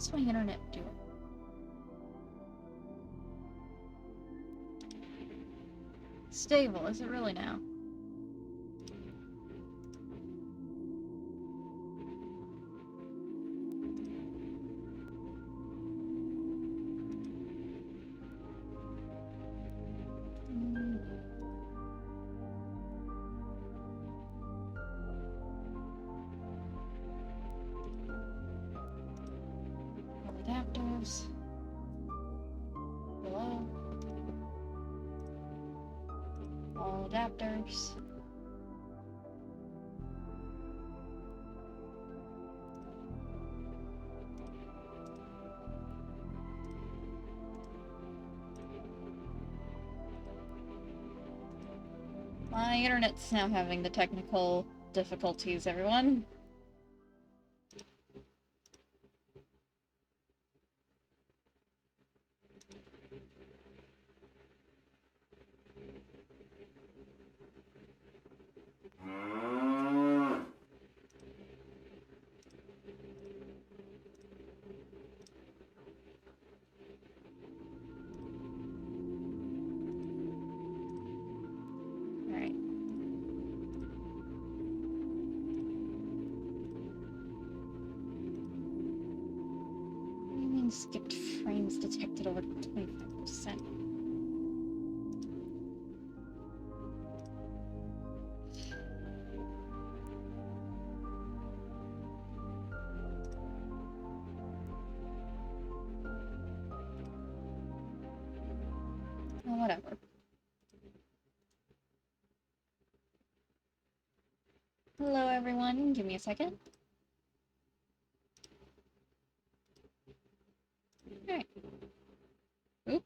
What's my internet doing? Stable, is it really now? All adapters. Hello? All adapters. My internet's now having the technical difficulties, everyone. Alright. What do you mean skipped frames detected over 25%? Oh, whatever. Hello, everyone. Give me a second. Alright. Oop.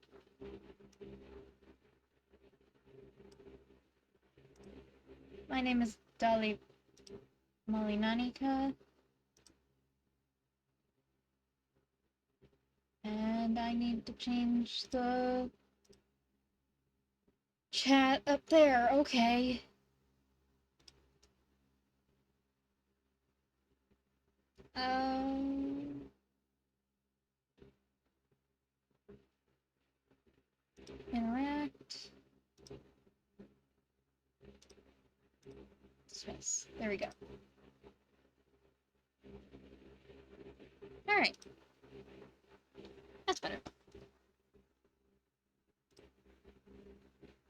My name is Dali Malinanika. And I need to change the chat up there. Okay. Interact. Dismiss. There we go. Alright. That's better.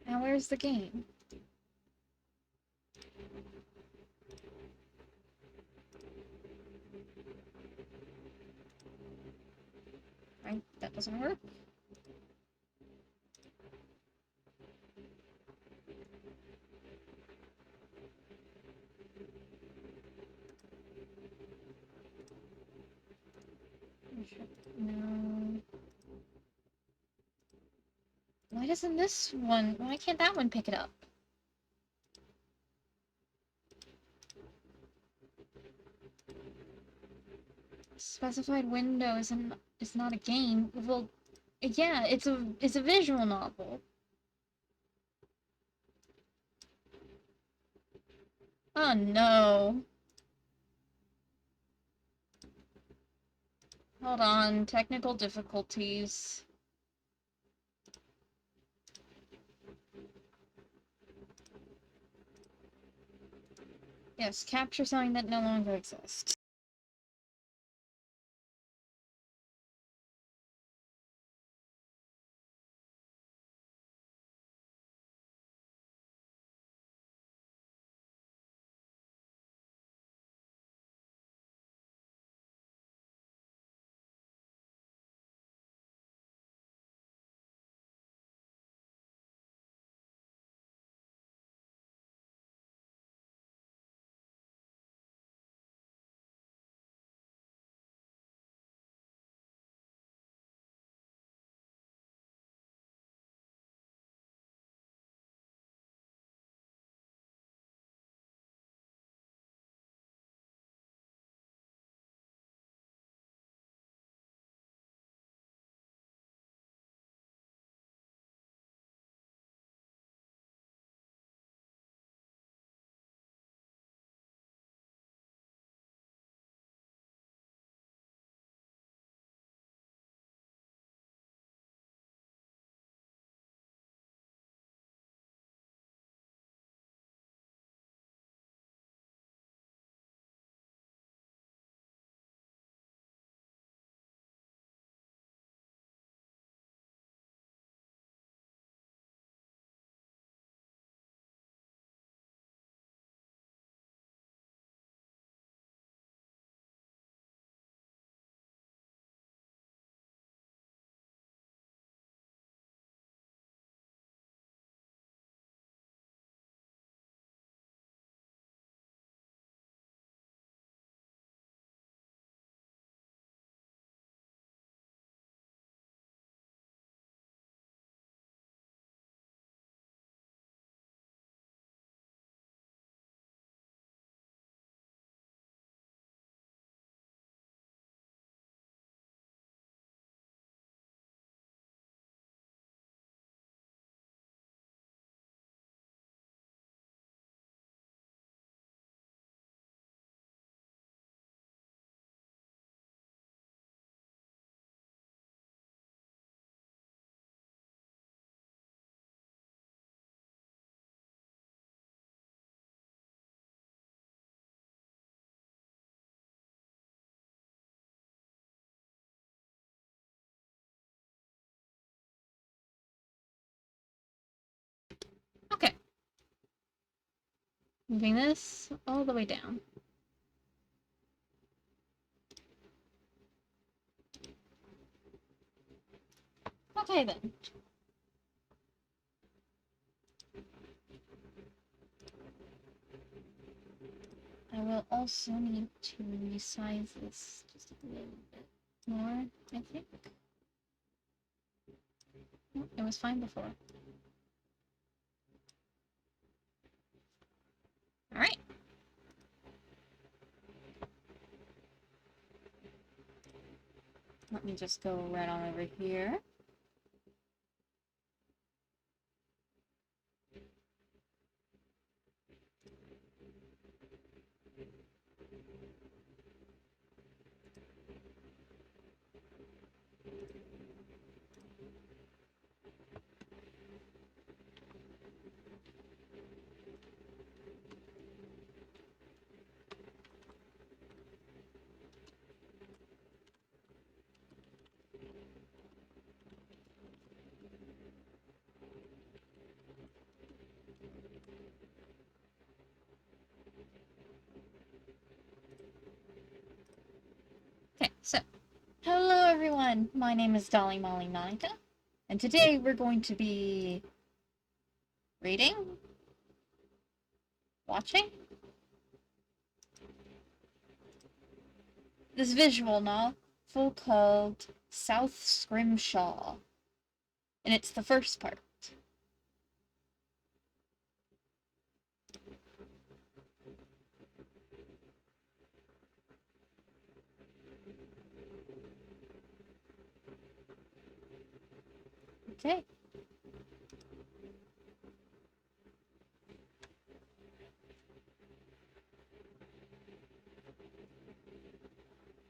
Now where's the game? Right, that doesn't work. No. Why doesn't this one... Why can't that one pick it up? Specified window is not a game. Well, yeah, it's a visual novel. Oh no. Hold on, technical difficulties. Yes, capture something that no longer exists. Moving this all the way down. Okay then. I will also need to resize this just a little bit more, I think. Oh, it was fine before. Alright. Let me just go right on over here. Okay, so hello everyone, my name is Dolly Molly Monica, and today we're going to be reading, watching this visual novel called South Scrimshaw, and it's the first part. Okay.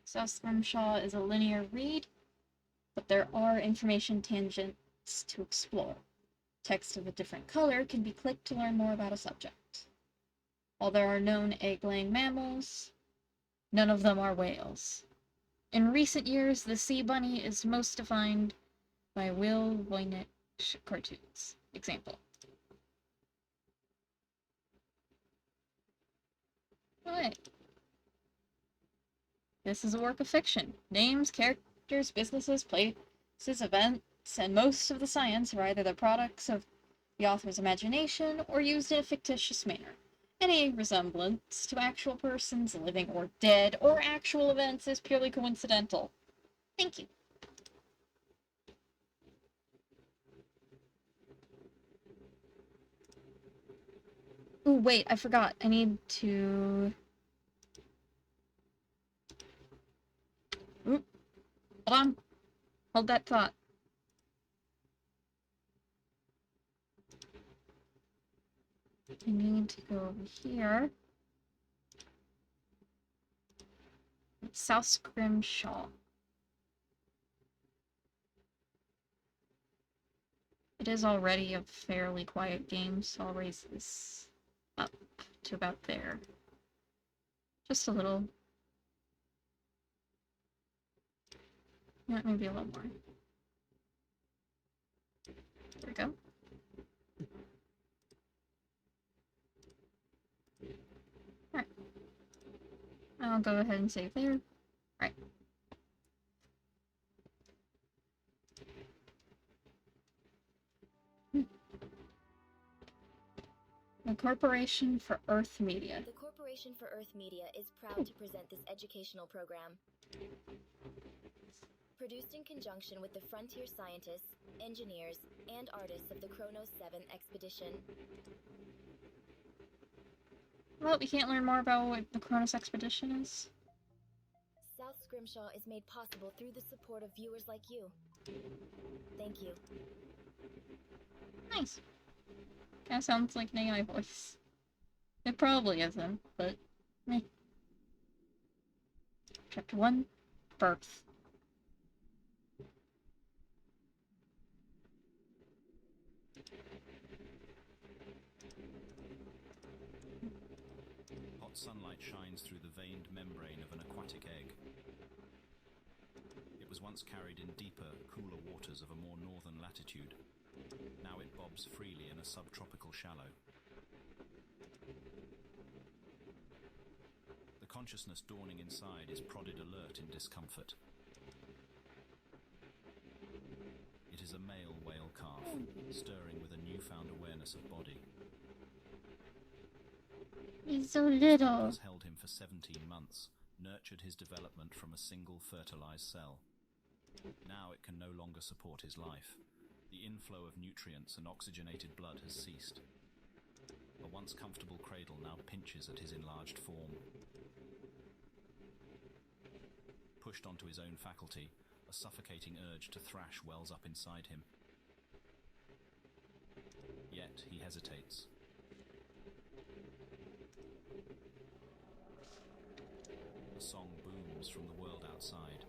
South Scrimshaw is a linear read, but there are information tangents to explore. Text of a different color can be clicked to learn more about a subject. While there are known egg-laying mammals, none of them are whales. In recent years, the sea bunny is most defined by Will Voynich cartoons. Example. Alright. This is a work of fiction. Names, characters, businesses, places, events, and most of the science are either the products of the author's imagination or used in a fictitious manner. Any resemblance to actual persons, living or dead, or actual events is purely coincidental. Thank you. Ooh, wait, I forgot. I need to... Oop. Hold on. Hold that thought. I need to go over here. It's South Scrimshaw. It is already a fairly quiet game, so I'll raise this up to about there. Just a little. Maybe a little more. There we go. Alright. I'll go ahead and save there. Alright. The Corporation for Earth Media. The Corporation for Earth Media is proud to present this educational program. Produced in conjunction with the frontier scientists, engineers, and artists of the Kronos 7 expedition. Well, we can't learn more about what the Kronos expedition is. South Scrimshaw is made possible through the support of viewers like you. Thank you. Nice. Kinda sounds like an AI voice. It probably isn't, but meh. Chapter 1, Birth. Hot sunlight shines through the veined membrane of an aquatic egg. It was once carried in deeper, cooler waters of a more northern latitude. Now it bobs freely in a subtropical shallow. consciousness dawning inside is prodded alert in discomfort. It is a male whale calf, stirring with a newfound awareness of body. He's so little. Has held him for 17 months, nurtured his development from a single fertilized cell. Now it can no longer support his life. The inflow of nutrients and oxygenated blood has ceased. A once comfortable cradle now pinches at his enlarged form. Pushed onto his own faculty, a suffocating urge to thrash wells up inside him. Yet he hesitates. A song booms from the world outside.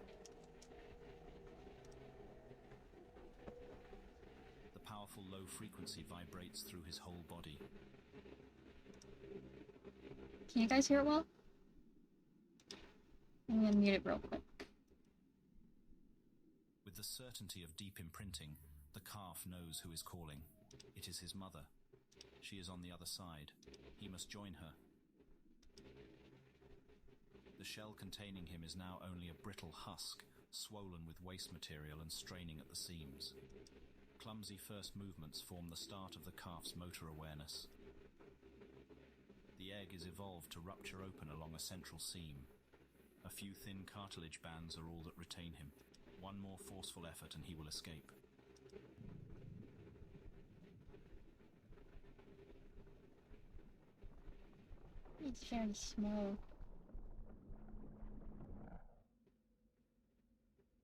The powerful low frequency vibrates through his whole body. Can you guys hear it well? I'm gonna mute it real quick. With the certainty of deep imprinting, the calf knows who is calling. It is his mother. She is on the other side. He must join her. The shell containing him is now only a brittle husk, swollen with waste material and straining at the seams. Clumsy first movements form the start of the calf's motor awareness. The egg is evolved to rupture open along a central seam. A few thin cartilage bands are all that retain him. One more forceful effort and he will escape. It's very small.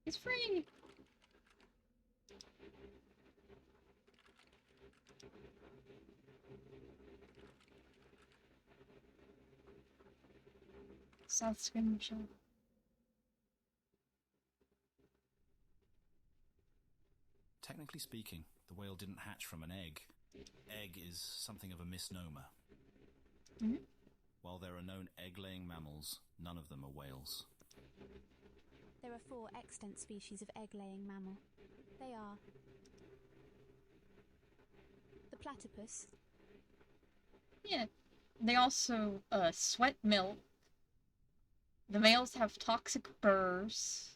It's free! South Scrimshaw. Technically speaking, the whale didn't hatch from an egg. Egg is something of a misnomer. Mm-hmm. While there are known egg-laying mammals, none of them are whales. There are 4 extant species of egg-laying mammal. They are the platypus. Yeah. They also sweat milk. The males have toxic burrs.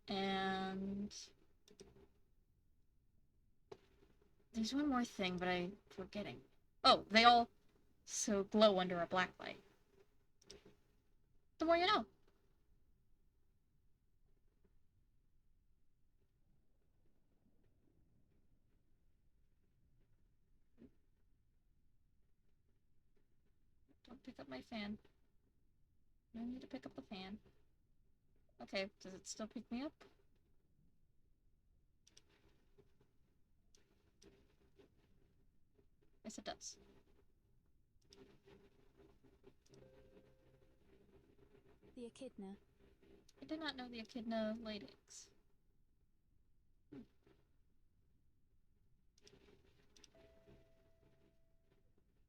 And there's one more thing, but I'm forgetting. Oh, they all so glow under a black light. The more you know. Don't pick up my fan. No need to pick up the fan. Okay, does it still pick me up? Yes, it does. The echidna. I did not know the echidna laid eggs.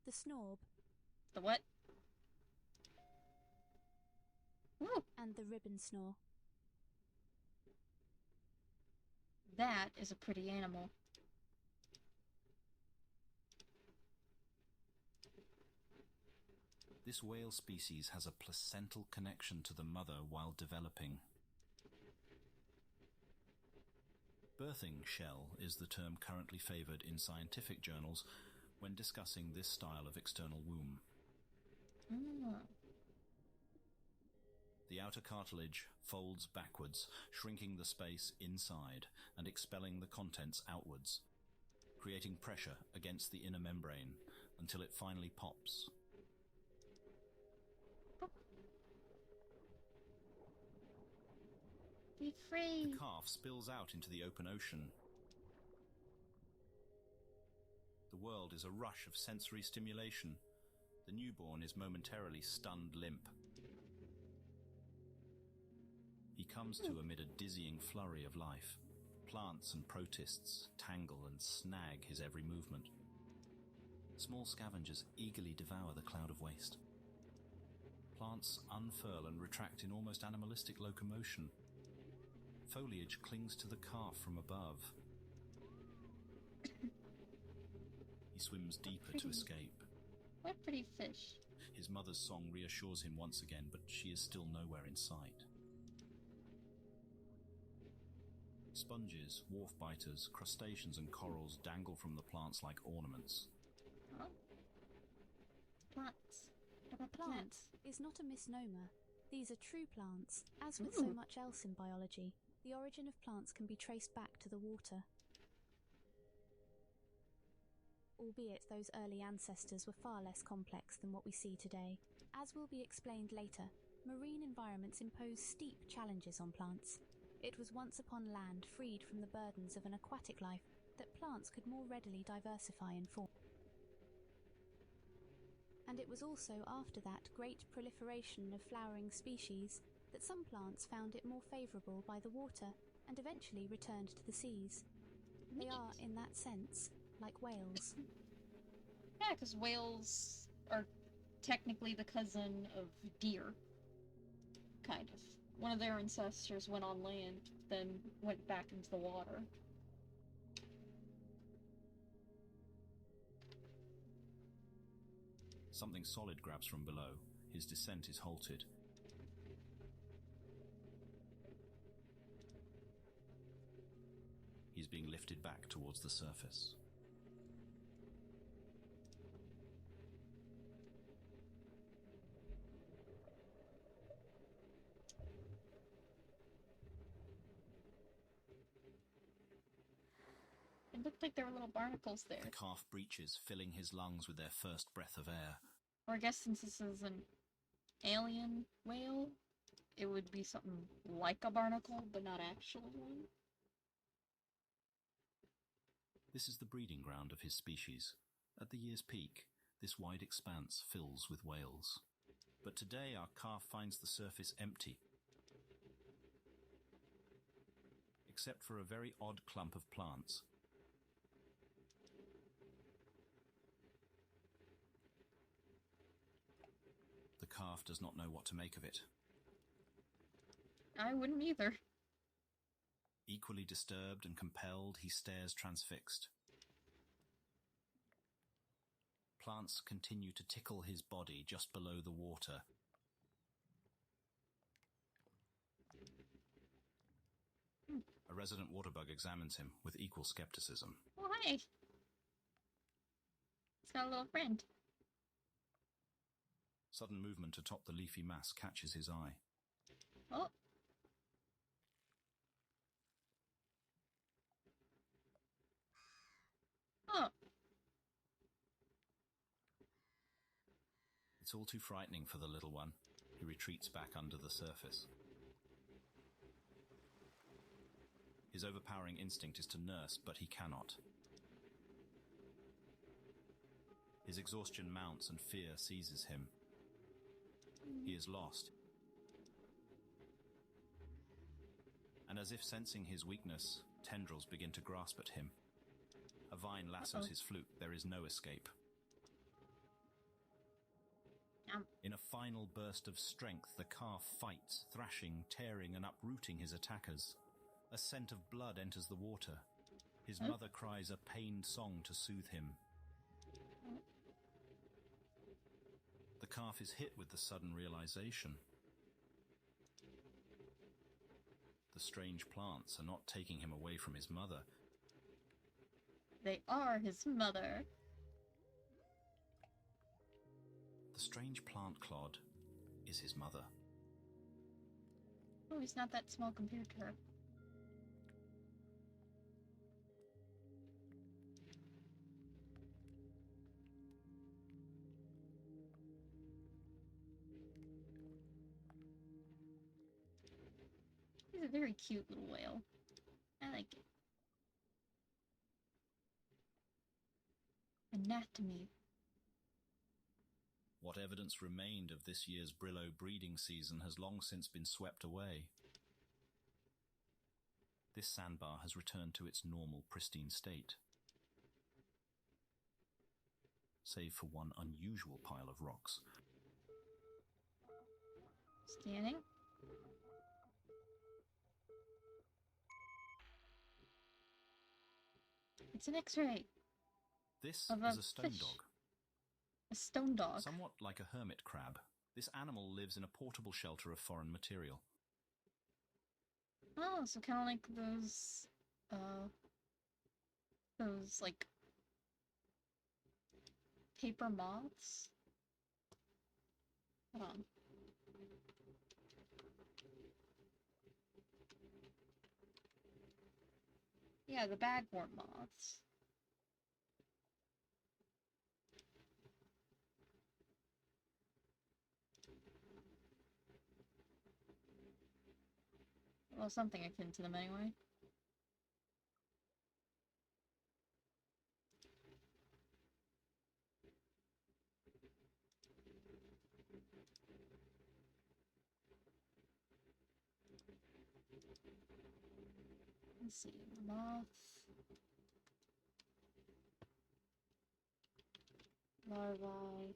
The snorb. The what? Ooh, And the ribbon snore. that is a pretty animal. This whale species has a placental connection to the mother while developing. Birthing shell is the term currently favoured in scientific journals when discussing this style of external womb. Ah. The outer cartilage folds backwards, shrinking the space inside and expelling the contents outwards, creating pressure against the inner membrane until it finally pops. Be free. The calf spills out into the open ocean. The world is a rush of sensory stimulation. The newborn is momentarily stunned limp. He comes to amid a dizzying flurry of life. Plants and protists tangle and snag his every movement. Small scavengers eagerly devour the cloud of waste. Plants unfurl and retract in almost animalistic locomotion. Foliage clings to the calf from above. He swims deeper to escape. What pretty fish. His mother's song reassures him once again, but she is still nowhere in sight. Sponges, wharf biters, crustaceans and corals dangle from the plants like ornaments. Oh. Plants. What about the Plant plants? is not a misnomer. These are true plants. As with so much else in biology, the origin of plants can be traced back to the water. Albeit those early ancestors were far less complex than what we see today. As will be explained later, marine environments impose steep challenges on plants. It was once upon land freed from the burdens of an aquatic life that plants could more readily diversify and form. And it was also after that great proliferation of flowering species that some plants found it more favourable by the water and eventually returned to the seas. They are, in that sense, like whales. Yeah, because whales are technically the cousin of deer. Kind of. One of their ancestors went on land, then went back into the water. Something solid grabs from below. His descent is halted. He's being lifted back towards the surface. It looked like there were little barnacles there. The calf breaches, filling his lungs with their first breath of air. Or I guess since this is an alien whale, it would be something like a barnacle, but not actually one. This is the breeding ground of his species. At the year's peak, this wide expanse fills with whales. But today our calf finds the surface empty, except for a very odd clump of plants. The calf does not know what to make of it. I wouldn't either. Equally disturbed and compelled, he stares transfixed. Plants continue to tickle his body just below the water. A resident waterbug examines him with equal skepticism. Oh, hey! It's got a little friend. Sudden movement atop the leafy mass catches his eye. Oh! Oh! It's all too frightening for the little one. He retreats back under the surface. His overpowering instinct is to nurse, but he cannot. His exhaustion mounts and fear seizes him. He is lost. And as if sensing his weakness, tendrils begin to grasp at him. A vine lassos his fluke. There is no escape. In a final burst of strength, the calf fights, thrashing, tearing and uprooting his attackers. A scent of blood enters the water. His mother cries a pained song to soothe him. The calf is hit with the sudden realization. The strange plants are not taking him away from his mother. They are his mother. The strange plant clod is his mother. Oh, he's not that small compared to her. He's a very cute little whale. I like it. Anatomy. What evidence remained of this year's Brillo breeding season has long since been swept away. This sandbar has returned to its normal, pristine state, save for one unusual pile of rocks. Scanning. It's an X-ray. This Of is a a stone fish. dog. A stone dog. Somewhat like a hermit crab, this animal lives in a portable shelter of foreign material. Oh, so kind of like those, like, paper moths? Hold on. Yeah, the bagworm moths. Well, something akin to them anyway. Let's see, moth, larvae.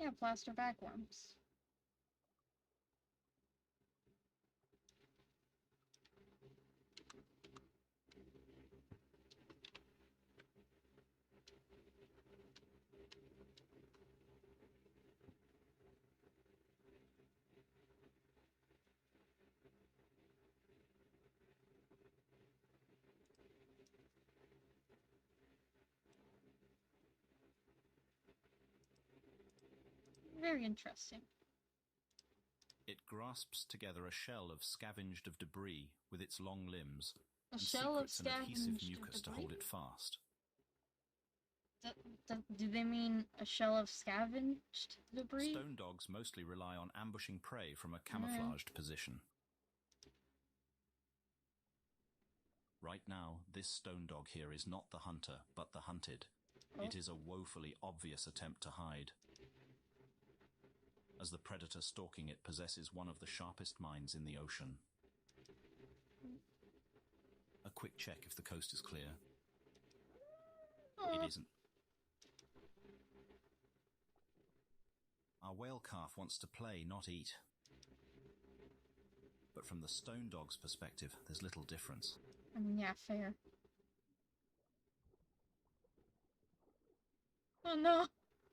Yeah, plaster bagworms. Very interesting. It grasps together a shell of scavenged of debris with its long limbs, A and shell of secrets an adhesive scavenged mucus to debris? hold it fast. Do they mean a shell of scavenged debris? Stone dogs mostly rely on ambushing prey from a camouflaged position. Right now, this stone dog here is not the hunter, but the hunted. Oh. It is a woefully obvious attempt to hide. As the predator stalking it possesses one of the sharpest minds in the ocean. A quick check if the coast is clear. Oh. It isn't. Our whale calf wants to play, not eat. But from the stone dog's perspective, there's little difference. I mean, yeah, fair. Oh no!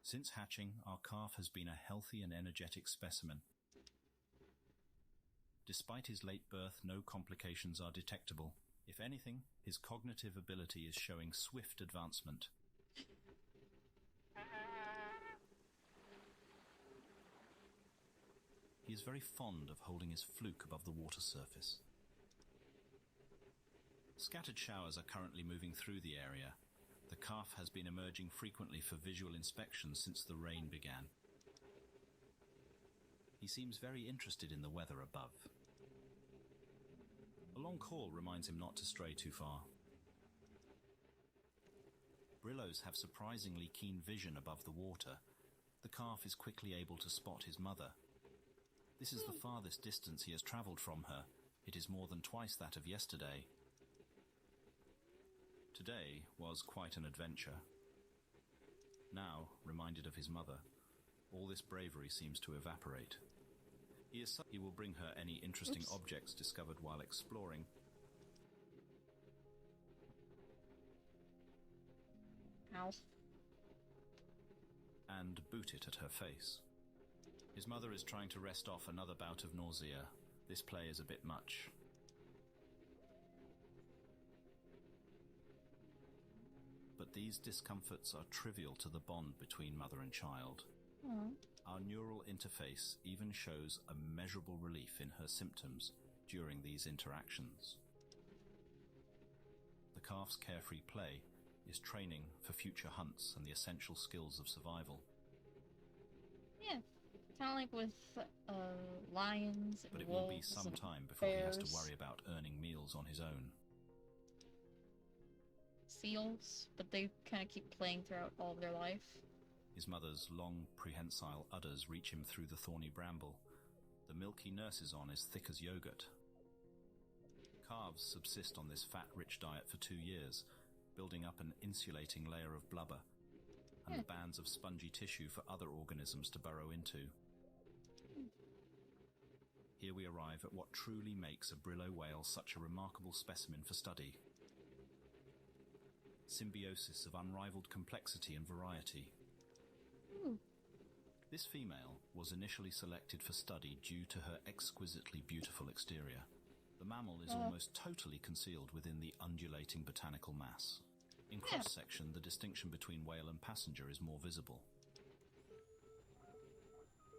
Since hatching, our calf has been a healthy and energetic specimen. Despite his late birth, no complications are detectable. If anything, his cognitive ability is showing swift advancement. He is very fond of holding his fluke above the water surface. Scattered showers are currently moving through the area. The calf has been emerging frequently for visual inspection since the rain began. He seems very interested in the weather above. A long call reminds him not to stray too far. Brillows have surprisingly keen vision above the water. The calf is quickly able to spot his mother. This is the farthest distance he has travelled from her. It is more than twice that of yesterday. Today was quite an adventure. Now, reminded of his mother, all this bravery seems to evaporate. He will bring her any interesting objects discovered while exploring. Ow. And boot it at her face. His mother is trying to rest off another bout of nausea. This play is a bit much. But these discomforts are trivial to the bond between mother and child. Aww. Our neural interface even shows a measurable relief in her symptoms during these interactions. The calf's carefree play is training for future hunts and the essential skills of survival. Yeah, kind of like with lions and But it will be wolves some and time before he has to bears. worry about earning meals on his own. Seals, but they kind of keep playing throughout all of their life. His mother's long, prehensile udders reach him through the thorny bramble. The milk he nurses on is thick as yogurt. Calves subsist on this fat-rich diet for 2 years, building up an insulating layer of blubber, and the bands of spongy tissue for other organisms to burrow into. Here we arrive at what truly makes a Brillo whale such a remarkable specimen for study. Symbiosis of unrivaled complexity and variety. This female was initially selected for study due to her exquisitely beautiful exterior. The mammal is almost totally concealed within the undulating botanical mass. In cross-section, the distinction between whale and passenger is more visible.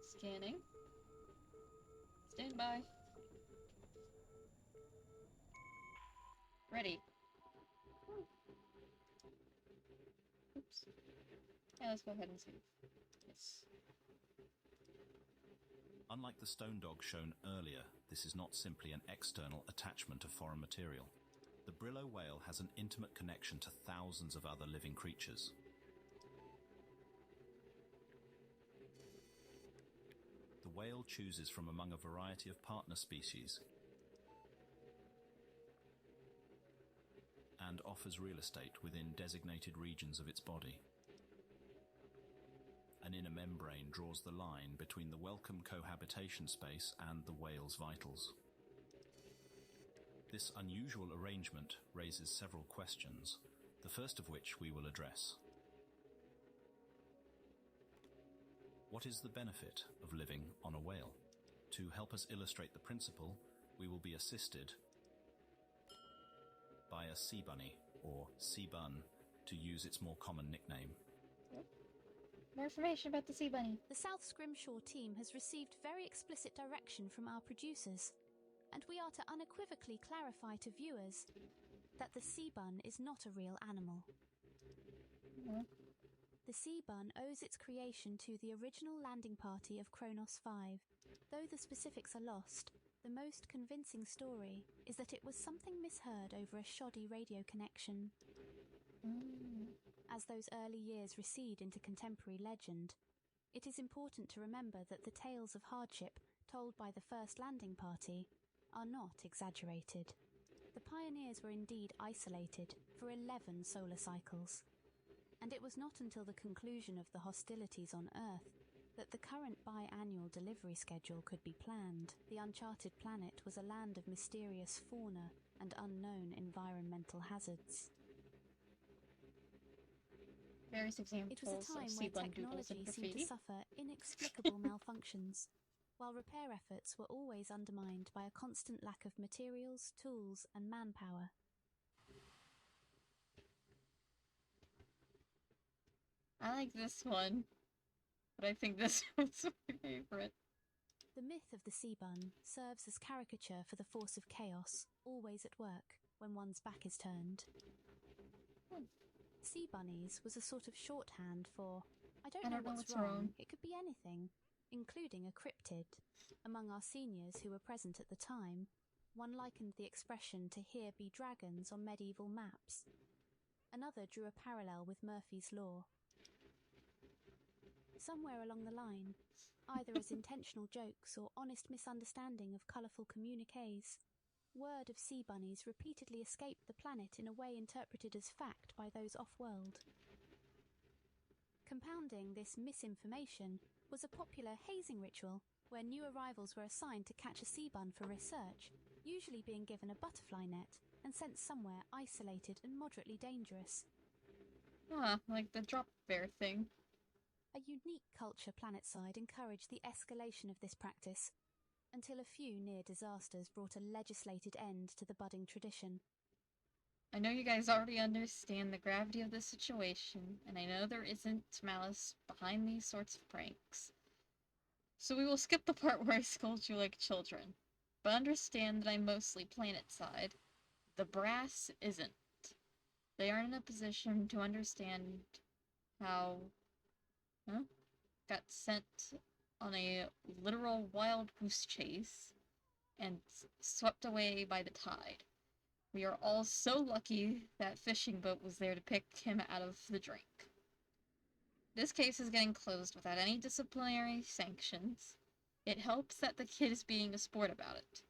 Scanning. Stand by. Ready. Oops. Yeah, let's go ahead and save. Yes. Unlike the stone dog shown earlier, this is not simply an external attachment of foreign material. The Brillo whale has an intimate connection to thousands of other living creatures. The whale chooses from among a variety of partner species and offers real estate within designated regions of its body. An inner membrane draws the line between the welcome cohabitation space and the whale's vitals. This unusual arrangement raises several questions, the first of which we will address. What is the benefit of living on a whale? To help us illustrate the principle, we will be assisted by a sea bunny, or sea bun, to use its more common nickname. More information about the sea bunny. The South Scrimshaw team has received very explicit direction from our producers, and we are to unequivocally clarify to viewers that the sea bun is not a real animal. The sea bun owes its creation to the original landing party of Kronos 5. Though the specifics are lost, the most convincing story is that it was something misheard over a shoddy radio connection. As those early years recede into contemporary legend, it is important to remember that the tales of hardship told by the first landing party are not exaggerated. The pioneers were indeed isolated for 11 solar cycles, and it was not until the conclusion of the hostilities on Earth that the current biannual delivery schedule could be planned. The uncharted planet was a land of mysterious fauna and unknown environmental hazards. Various examples It was a time of sea where bun doodles and technology seemed graffiti. to suffer inexplicable malfunctions, while repair efforts were always undermined by a constant lack of materials, tools, and manpower. I like this one, but I think this one's my favorite. The myth of the sea bun serves as caricature for the force of chaos, always at work when one's back is turned. Sea bunnies was a sort of shorthand for, I don't know what's wrong. It could be anything, including a cryptid. Among our seniors who were present at the time, one likened the expression to "here be dragons" on medieval maps. Another drew a parallel with Murphy's Law. Somewhere along the line, either as intentional jokes or honest misunderstanding of colourful communiques, word of sea bunnies repeatedly escaped the planet in a way interpreted as fact by those off-world. Compounding this misinformation was a popular hazing ritual where new arrivals were assigned to catch a sea bun for research, usually being given a butterfly net and sent somewhere isolated and moderately dangerous. Like the drop bear thing. A unique culture planetside encouraged the escalation of this practice, until a few near disasters brought a legislated end to the budding tradition. I know you guys already understand the gravity of the situation, and I know there isn't malice behind these sorts of pranks. So we will skip the part where I scold you like children, but understand that I'm mostly planet side. The brass isn't. They aren't in a position to understand how got sent on a literal wild goose chase and swept away by the tide. We are all so lucky that fishing boat was there to pick him out of the drink. This case is getting closed without any disciplinary sanctions. It helps that the kid is being a sport about it.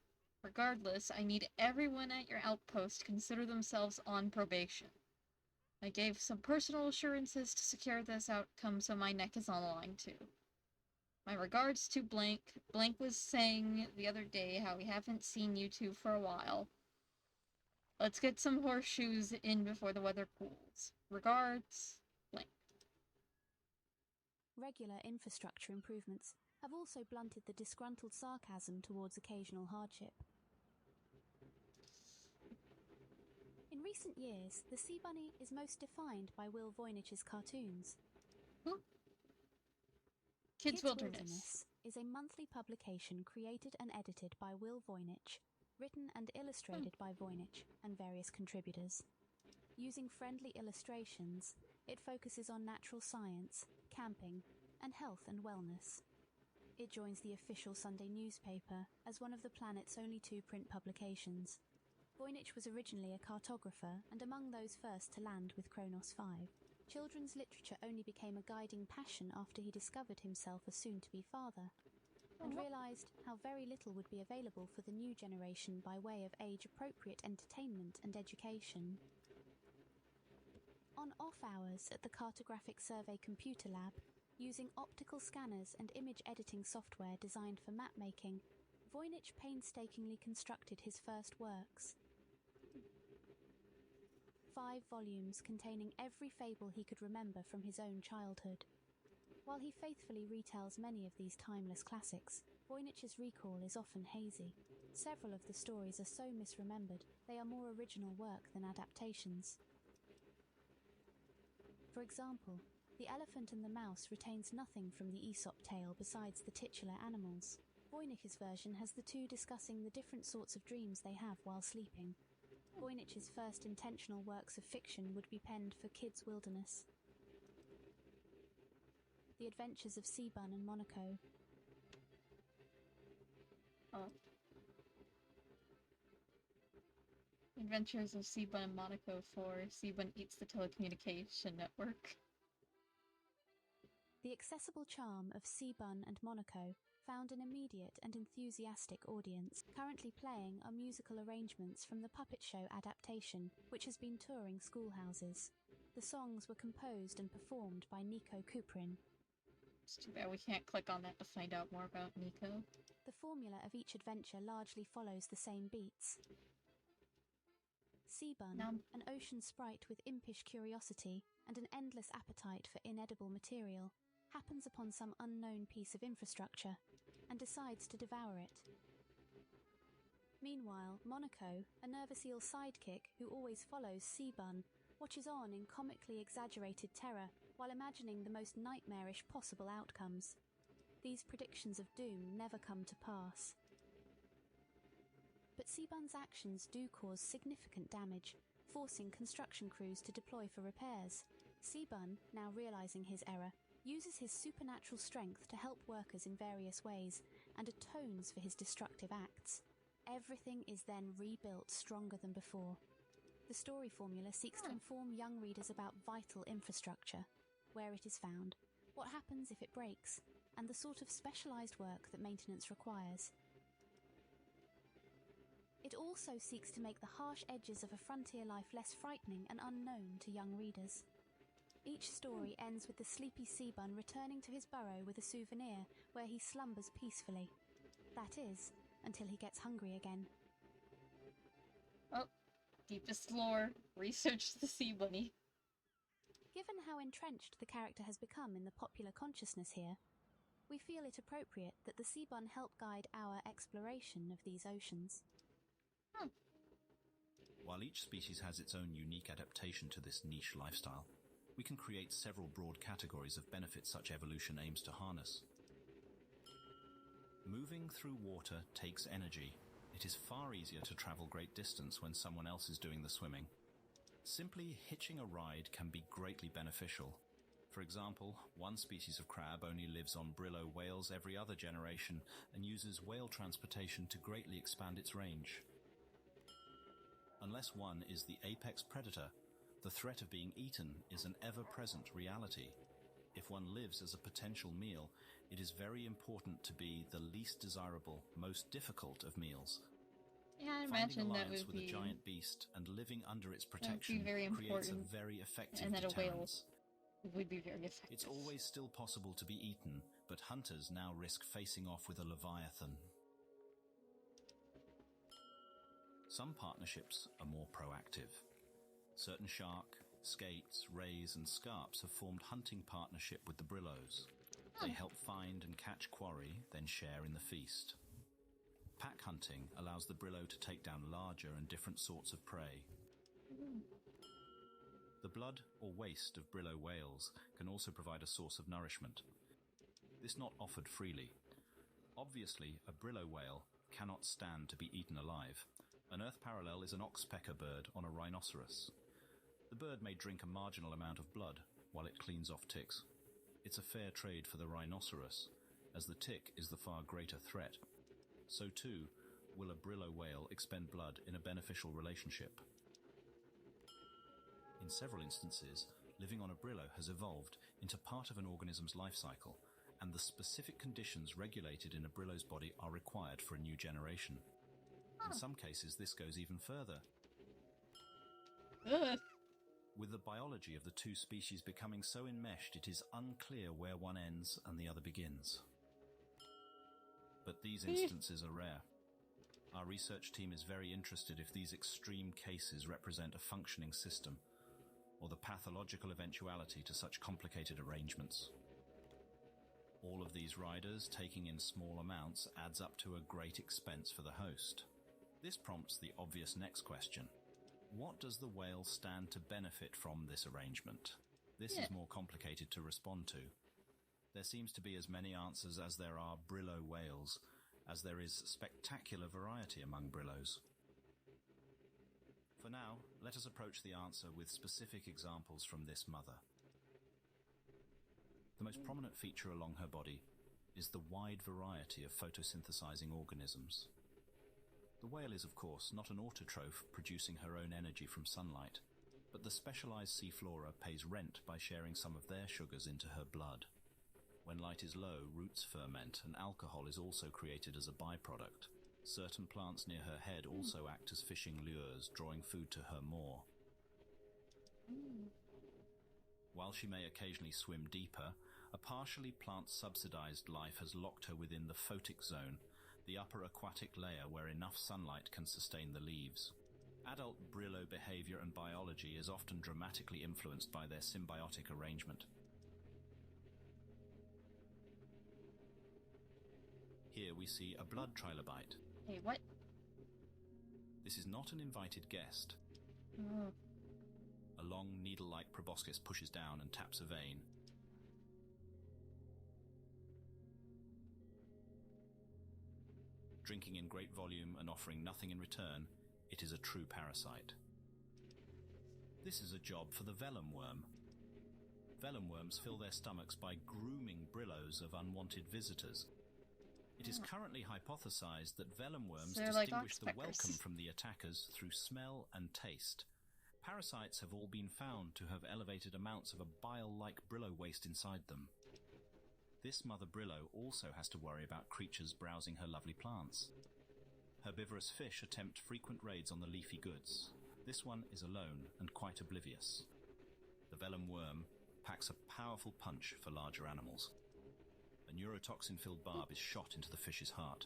Regardless, I need everyone at your outpost to consider themselves on probation. I gave some personal assurances to secure this outcome, so my neck is on the line too. My regards to Blank. Blank was saying the other day how we haven't seen you two for a while. Let's get some horseshoes in before the weather cools. Regards, Blank. Regular infrastructure improvements have also blunted the disgruntled sarcasm towards occasional hardship. In recent years, the Sea Bunny is most defined by Will Voynich's cartoons. Who? Kids Wilderness is a monthly publication created and edited by Will Voynich, written and illustrated by Voynich and various contributors. Using friendly illustrations, it focuses on natural science, camping, and health and wellness. It joins the official Sunday newspaper as one of the planet's only 2 print publications. Voynich was originally a cartographer and among those first to land with Kronos 5. Children's literature only became a guiding passion after he discovered himself a soon-to-be father, and realised how very little would be available for the new generation by way of age-appropriate entertainment and education. On off hours at the Cartographic Survey Computer Lab, using optical scanners and image editing software designed for map-making, Voynich painstakingly constructed his first works. 5 volumes containing every fable he could remember from his own childhood. While he faithfully retells many of these timeless classics, Voynich's recall is often hazy. Several of the stories are so misremembered they are more original work than adaptations. For example, The Elephant and the Mouse retains nothing from the Aesop tale besides the titular animals. Voynich's version has the two discussing the different sorts of dreams they have while sleeping. Voynich's first intentional works of fiction would be penned for Kids Wilderness. The Adventures of Seabun and Monaco. Oh. Adventures of Seabun and Monaco for Seabun Eats the Telecommunication Network. The accessible charm of Seabun and Monaco found an immediate and enthusiastic audience. Currently playing are musical arrangements from the puppet show adaptation, which has been touring schoolhouses. The songs were composed and performed by Nico Kuprin. It's too bad we can't click on that to find out more about Nico. The formula of each adventure largely follows the same beats. Seabun, an ocean sprite with impish curiosity and an endless appetite for inedible material, happens upon some unknown piece of infrastructure and decides to devour it. Meanwhile, Monaco, a nervous eel sidekick who always follows Seabun, watches on in comically exaggerated terror while imagining the most nightmarish possible outcomes. These predictions of doom never come to pass. But Seabun's actions do cause significant damage, forcing construction crews to deploy for repairs. Seabun, now realising his error, uses his supernatural strength to help workers in various ways, and atones for his destructive acts. Everything is then rebuilt stronger than before. The story formula seeks to inform young readers about vital infrastructure, where it is found, what happens if it breaks, and the sort of specialised work that maintenance requires. It also seeks to make the harsh edges of a frontier life less frightening and unknown to young readers. Each story ends with the sleepy Seabun returning to his burrow with a souvenir where he slumbers peacefully. That is, until he gets hungry again. Oh, deepest lore. Research the sea bunny. Given how entrenched the character has become in the popular consciousness here, we feel it appropriate that the Seabun help guide our exploration of these oceans. While each species has its own unique adaptation to this niche lifestyle, we can create several broad categories of benefits such evolution aims to harness. Moving through water takes energy. It is far easier to travel great distance when someone else is doing the swimming. Simply hitching a ride can be greatly beneficial. For example, one species of crab only lives on Brillo whales every other generation and uses whale transportation to greatly expand its range. Unless one is the apex predator, the threat of being eaten is an ever-present reality. If one lives as a potential meal, it is very important to be the least desirable, most difficult of meals. Yeah, I Finding imagine that alliance would with be a giant beast and living under its that would protection be very creates a important, very effective and that a whale deterrence. would be very effective. It's always still possible to be eaten, but hunters now risk facing off with a leviathan. Some partnerships are more proactive. Certain shark, skates, rays and scarps have formed hunting partnership with the brillos. They help find and catch quarry, then share in the feast. Pack hunting allows the brillo to take down larger and different sorts of prey. The blood or waste of brillo whales can also provide a source of nourishment. This not offered freely. Obviously, a brillo whale cannot stand to be eaten alive. An Earth parallel is an oxpecker bird on a rhinoceros. The bird may drink a marginal amount of blood while it cleans off ticks. It's a fair trade for the rhinoceros, as the tick is the far greater threat. So too, will a brillo whale expend blood in a beneficial relationship. In several instances, living on a brillo has evolved into part of an organism's life cycle, and the specific conditions regulated in a brillo's body are required for a new generation. In some cases, this goes even further. Ugh. With the biology of the two species becoming so enmeshed, it is unclear where one ends and the other begins. But these instances are rare. Our research team is very interested if these extreme cases represent a functioning system, or the pathological eventuality to such complicated arrangements. All of these riders taking in small amounts adds up to a great expense for the host. This prompts the obvious next question. What does the whale stand to benefit from this arrangement? This is more complicated to respond to. There seems to be as many answers as there are brillo whales, as there is spectacular variety among brillos. For now, let us approach the answer with specific examples from this mother. The most prominent feature along her body is the wide variety of photosynthesizing organisms. The whale is, of course, not an autotroph producing her own energy from sunlight, but the specialized seaflora pays rent by sharing some of their sugars into her blood. When light is low, roots ferment, and alcohol is also created as a byproduct. Certain plants near her head also act as fishing lures, drawing food to her maw. While she may occasionally swim deeper, a partially plant-subsidized life has locked her within the photic zone, the upper aquatic layer where enough sunlight can sustain the leaves. Adult brillo behavior and biology is often dramatically influenced by their symbiotic arrangement. Here we see a blood trilobite. Hey, what? This is not an invited guest. Oh. A long needle-like proboscis pushes down and taps a vein. Drinking in great volume and offering nothing in return, it is a true parasite. This is a job for the vellum worm. Vellum worms fill their stomachs by grooming brillos of unwanted visitors. It is currently hypothesized that vellum worms So they're like distinguish the oxpeckers. welcome from the attackers through smell and taste. Parasites have all been found to have elevated amounts of a bile-like brillo waste inside them. This mother brillo also has to worry about creatures browsing her lovely plants. Herbivorous fish attempt frequent raids on the leafy goods. This one is alone and quite oblivious. The vellum worm packs a powerful punch for larger animals. A neurotoxin-filled barb is shot into the fish's heart.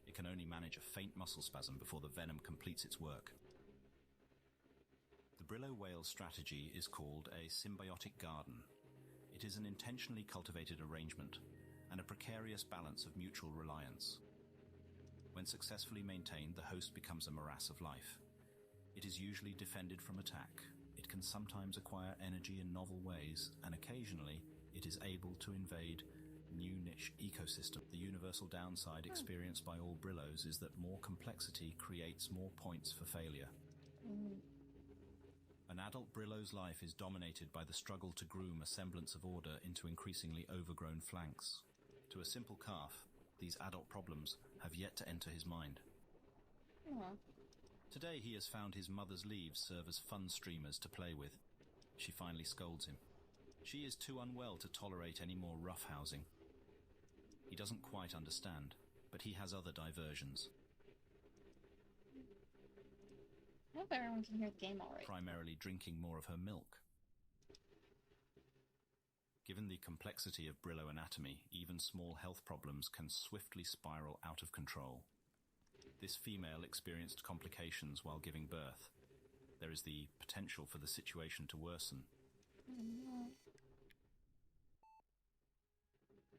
It can only manage a faint muscle spasm before the venom completes its work. The brillo whale strategy is called a symbiotic garden. It is an intentionally cultivated arrangement and a precarious balance of mutual reliance. When successfully maintained, the host becomes a morass of life. It is usually defended from attack. It can sometimes acquire energy in novel ways, and occasionally it is able to invade new niche ecosystem. The universal downside experienced by all brillos is that more complexity creates more points for failure. An adult brillo's life is dominated by the struggle to groom a semblance of order into increasingly overgrown flanks. To a simple calf, these adult problems have yet to enter his mind. Aw. Today he has found his mother's leaves serve as fun streamers to play with. She finally scolds him. She is too unwell to tolerate any more roughhousing. He doesn't quite understand, but he has other diversions. I hope everyone can hear the game alright. primarily drinking more of her milk. Given the complexity of Brillo anatomy, even small health problems can swiftly spiral out of control. This female experienced complications while giving birth. There is the potential for the situation to worsen.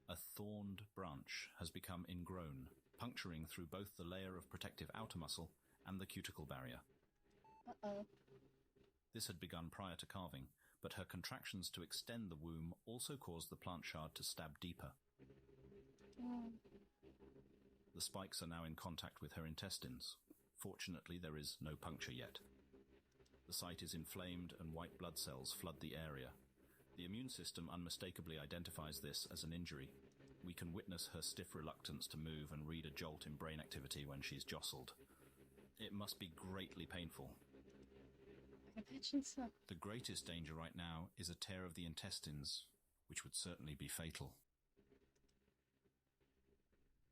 A thorned branch has become ingrown, puncturing through both the layer of protective outer muscle and the cuticle barrier. Uh-oh. This had begun prior to calving, but her contractions to extend the womb also caused the plant shard to stab deeper. The spikes are now in contact with her intestines. Fortunately, there is no puncture yet. The site is inflamed and white blood cells flood the area. The immune system unmistakably identifies this as an injury. We can witness her stiff reluctance to move and read a jolt in brain activity when she's jostled. It must be greatly painful. I imagine so. The greatest danger right now is a tear of the intestines, which would certainly be fatal.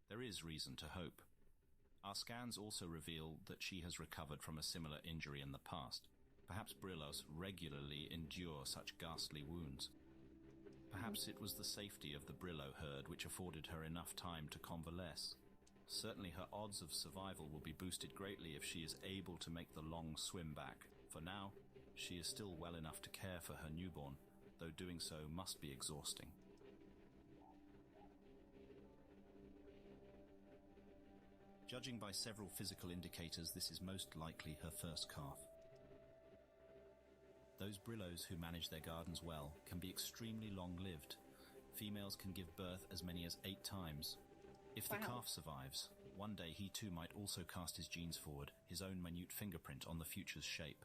There is reason to hope. Our scans also reveal that she has recovered from a similar injury in the past. Perhaps Brillos regularly endure such ghastly wounds. Perhaps it was the safety of the Brillo herd which afforded her enough time to convalesce. Certainly her odds of survival will be boosted greatly if she is able to make the long swim back. For now, she is still well enough to care for her newborn, though doing so must be exhausting. Judging by several physical indicators, this is most likely her first calf. Those Brillos who manage their gardens well can be extremely long-lived. Females can give birth as many as 8 times. If the calf survives, one day he too might also cast his genes forward, his own minute fingerprint on the future's shape.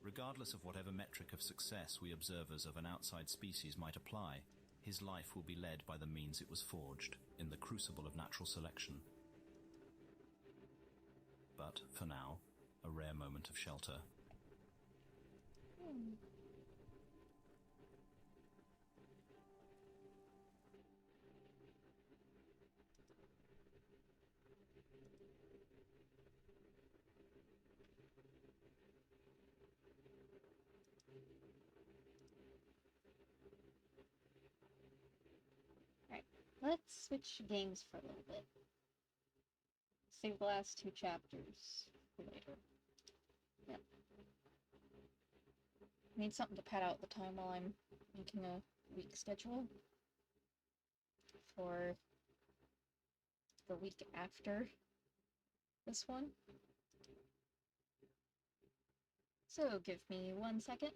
Regardless of whatever metric of success we observers of an outside species might apply, his life will be led by the means it was forged, in the crucible of natural selection. But, for now, a rare moment of shelter. Alright, let's switch games for a little bit. Save the last 2 chapters for later. Yep. I need something to pad out the time while I'm making a week schedule for the week after this one. So give me 1 second.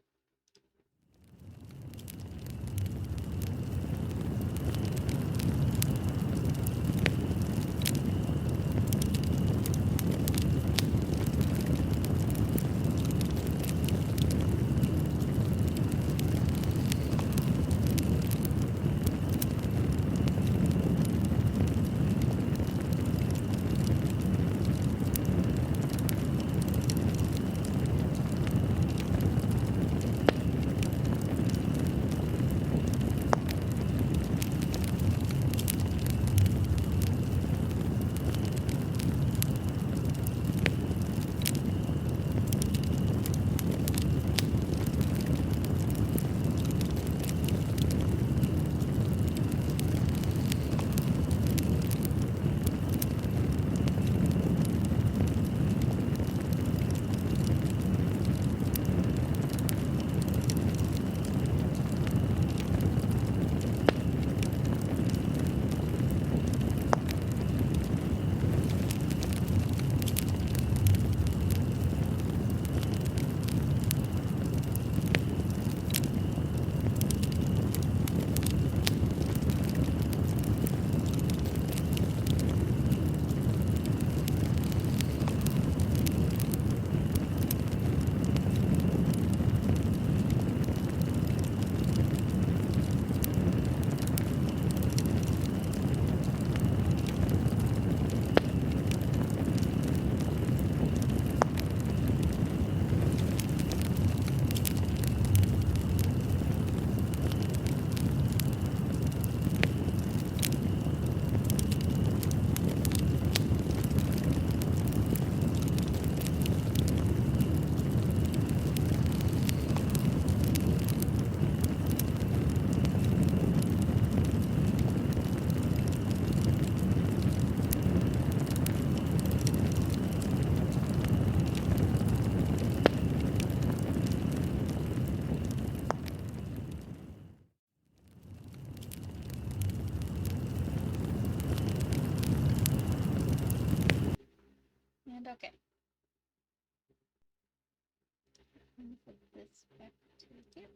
And put this back to here.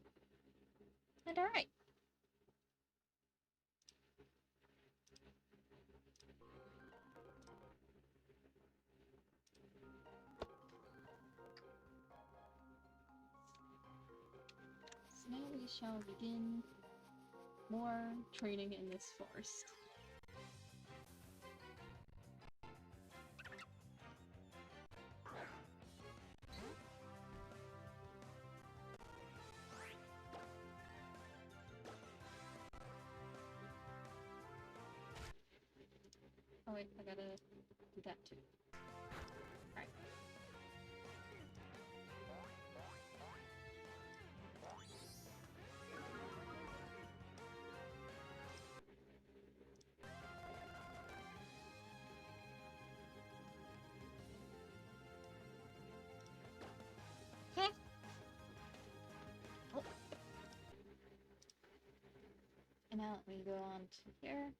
And alright. So now we shall begin more training in this forest. Oh wait, I gotta do that too. Alright. Okay. Oh. And now let me go on to here.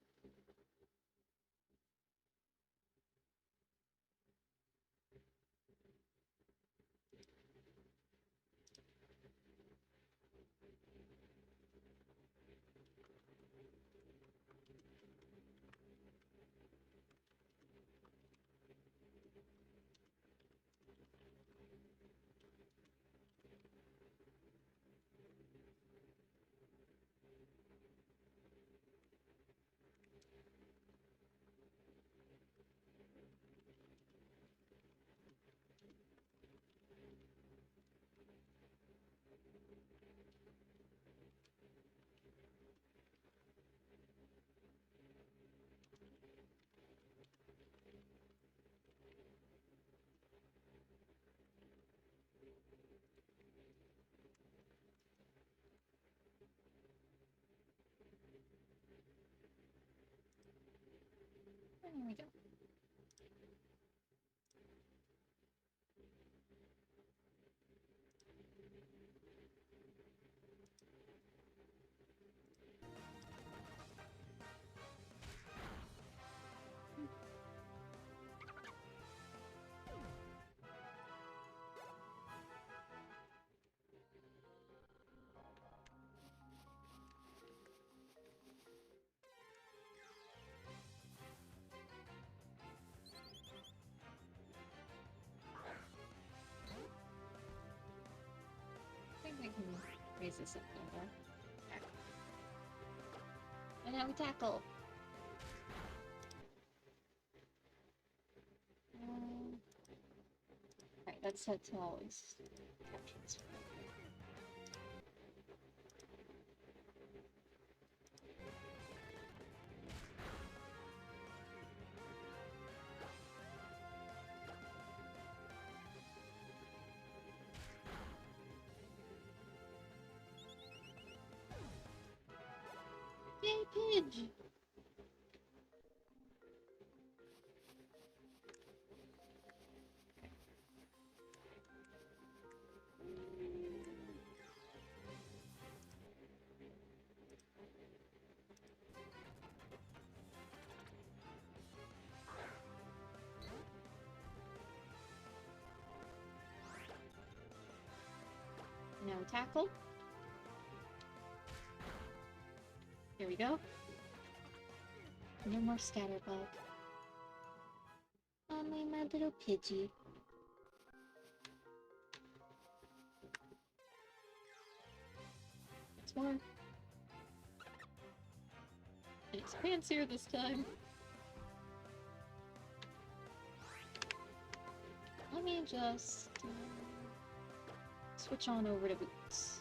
There we go. I think we can raise this up a little more. Okay. And now we tackle. Alright, that's set to always capture this one. Yay, Pidge! Now tackle. Here we go. No more scatterbug. Only my little Pidgey. It's more. And it's fancier this time. Let me just switch on over to boots.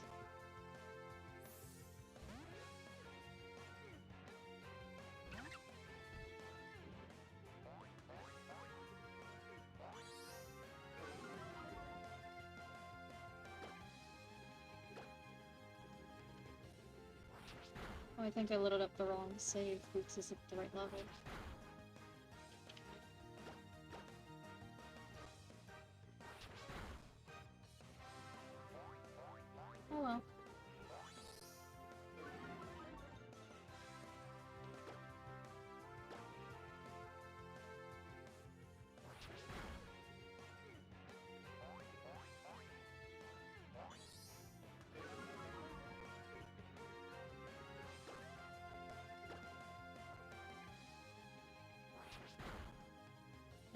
Oh, I think I loaded up the wrong save. Boots is at the right level. Oh well.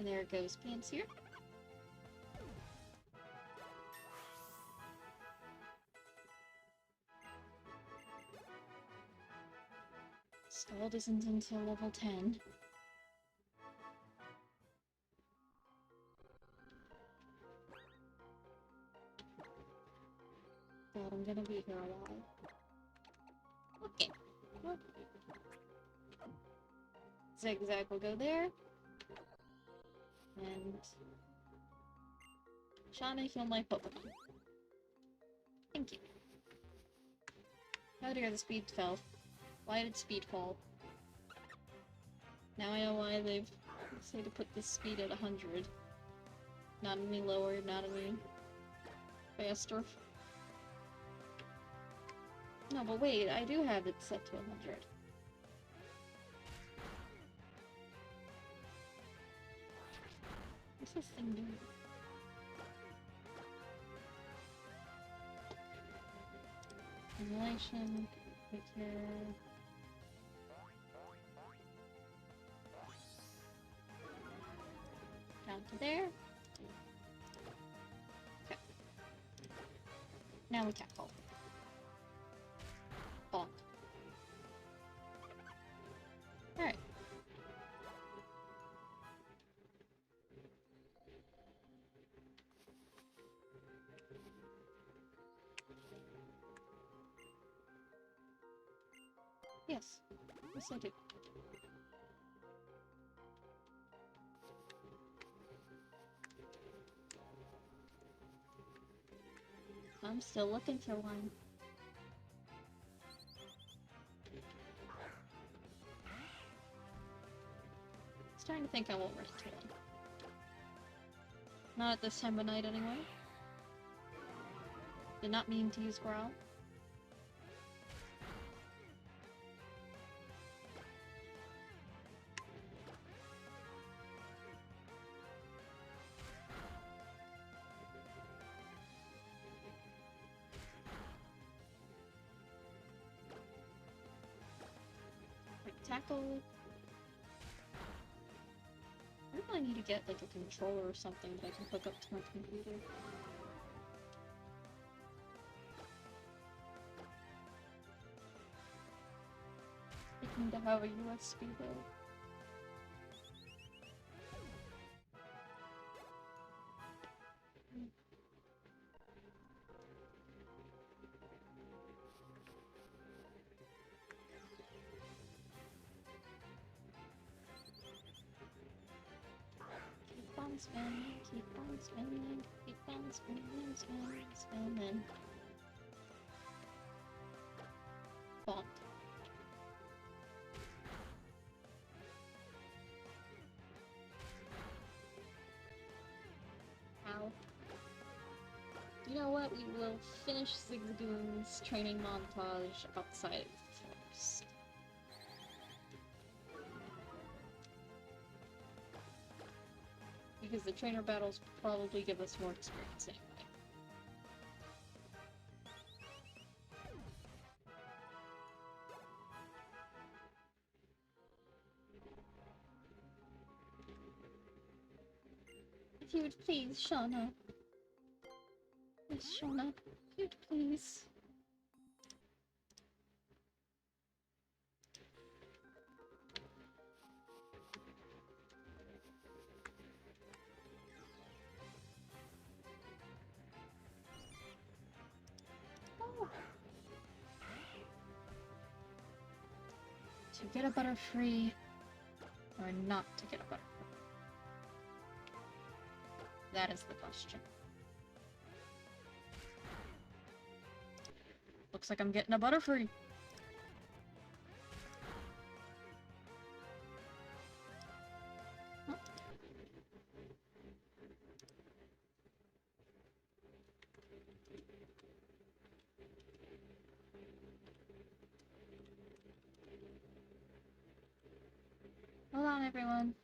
And there goes Pants here. Stalled isn't until level 10. Thought I'm gonna be here a while. Okay. Well, Zigzag will go there. And Shauna, heal my Pokemon. Thank you. Oh dear, the speed fell. Why did speed fall? Now I know why they've said to put this speed at 100. Not any lower, not any faster. No, but wait, I do have it set to 100. What's this thing doing? Simulation, picture. Down to there. Okay. Now we tackle. Bonk. Alright. Yes. Yes, I do. I'm still looking for one. Starting to think I won't run into one. Not at this time of night anyway. Did not mean to use Growl. Tackle. I really need to get like a controller or something that I can hook up to my computer. I need to have a USB though. Spinning, keep on spinning, keep on spinning, spinning, spinning. Bonk. Ow. You know what? We will finish Zigzagoon's training montage outside first. Because the trainer battles probably give us more experience anyway. If you would please, Shauna. Yes, Shauna. If you'd please. To get a Butterfree, or not to get a Butterfree? That is the question. Looks like I'm getting a Butterfree. Huh? Hold on, everyone.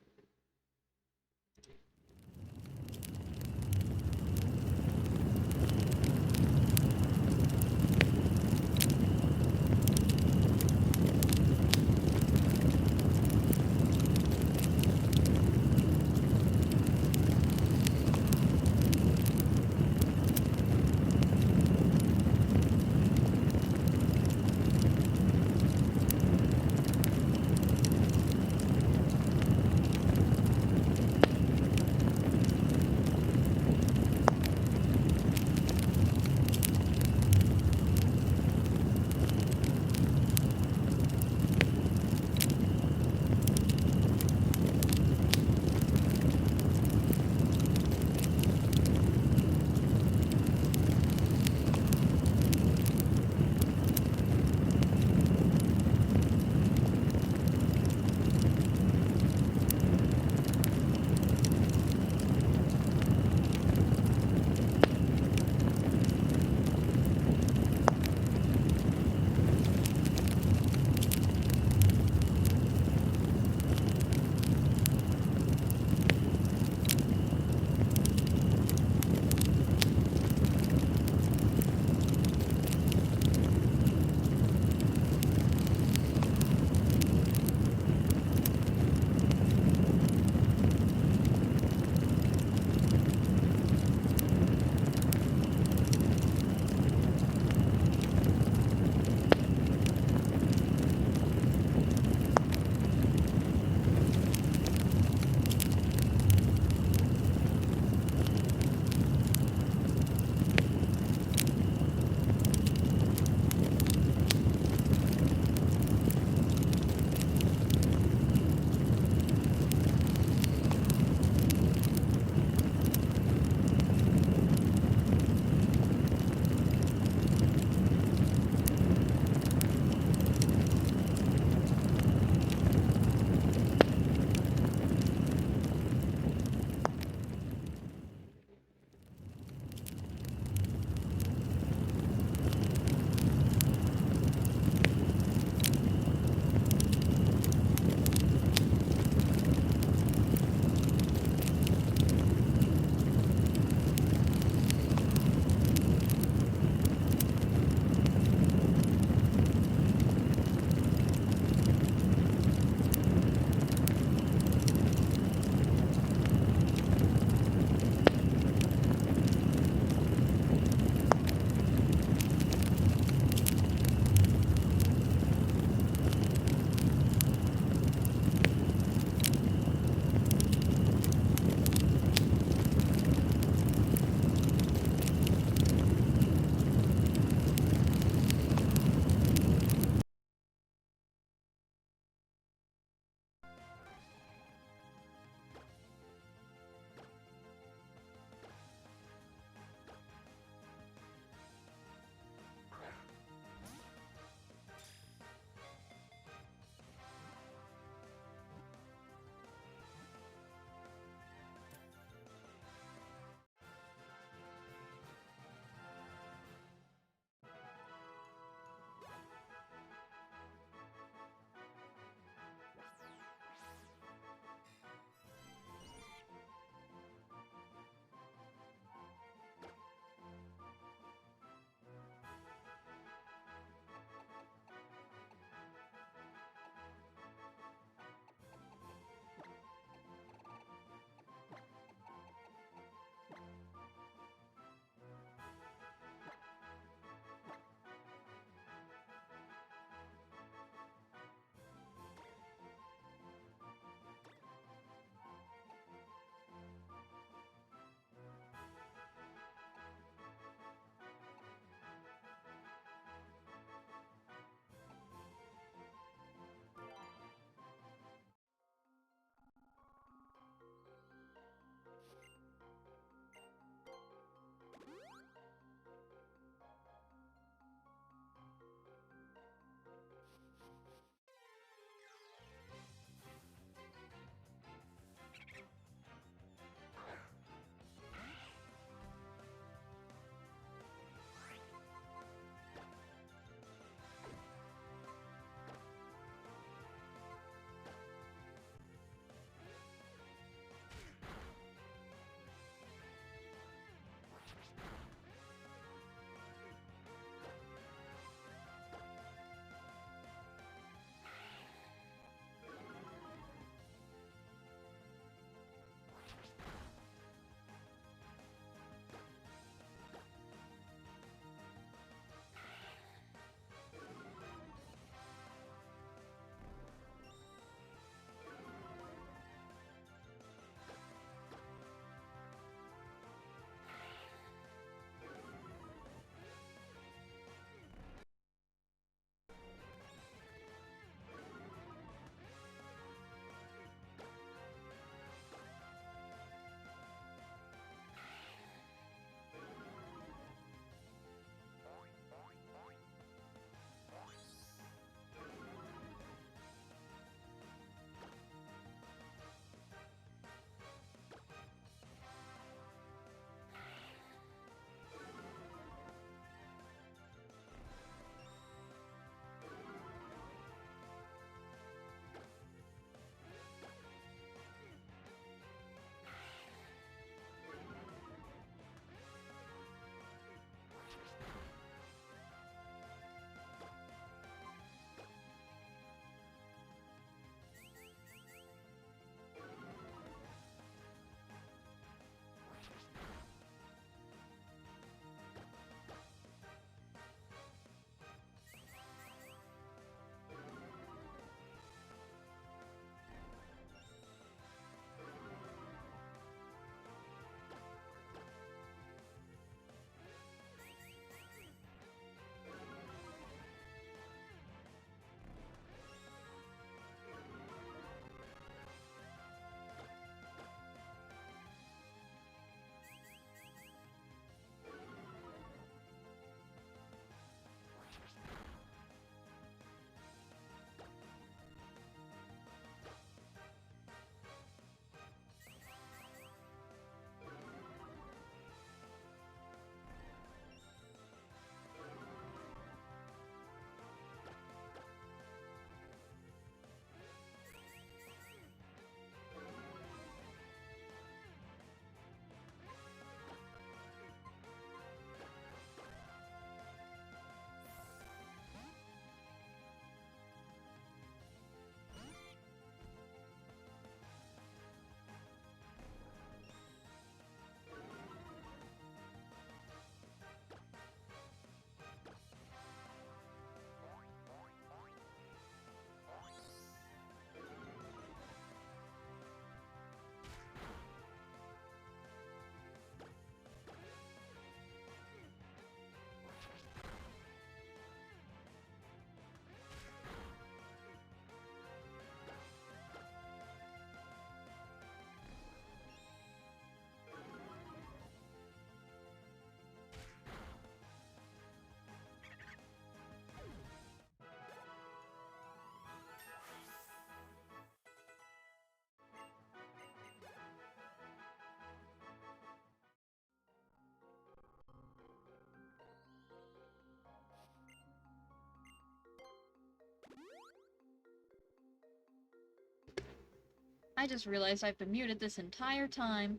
I just realized I've been muted this entire time.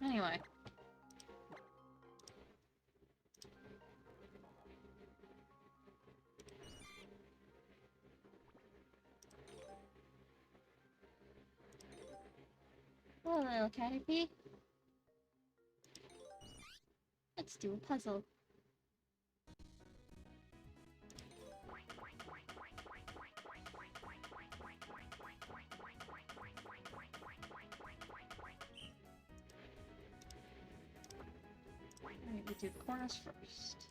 Anyway. Hello, little Caterpie. Let's do a puzzle. Alright, we do the corners first.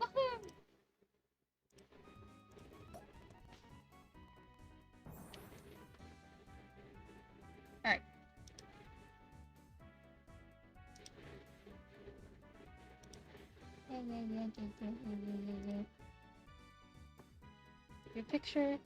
Woohoo! Alright. Yeah. Your picture.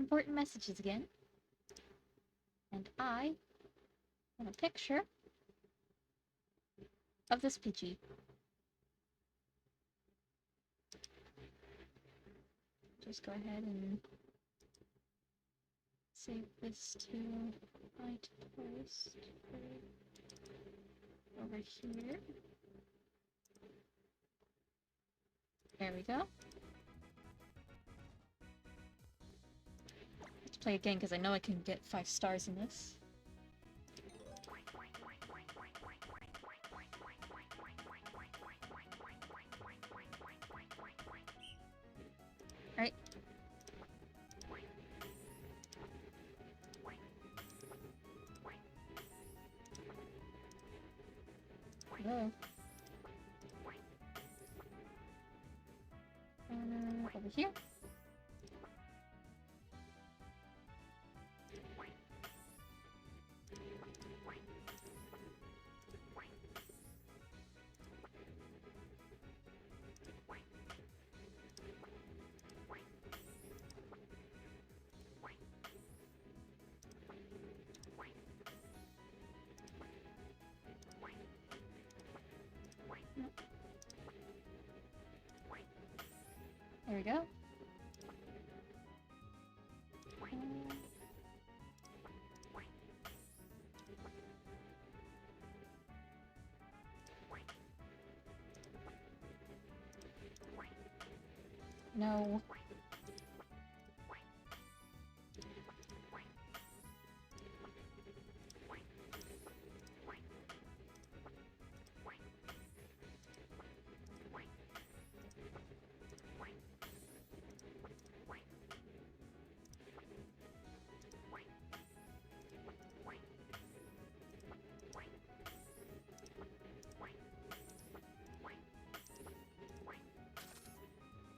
important messages again. And I want a picture of this Pidgey. Just go ahead and save this to my post over here. There we go. Let's play again because I know I can get 5 stars in this. Alright. Hello. Over here. There we go. No.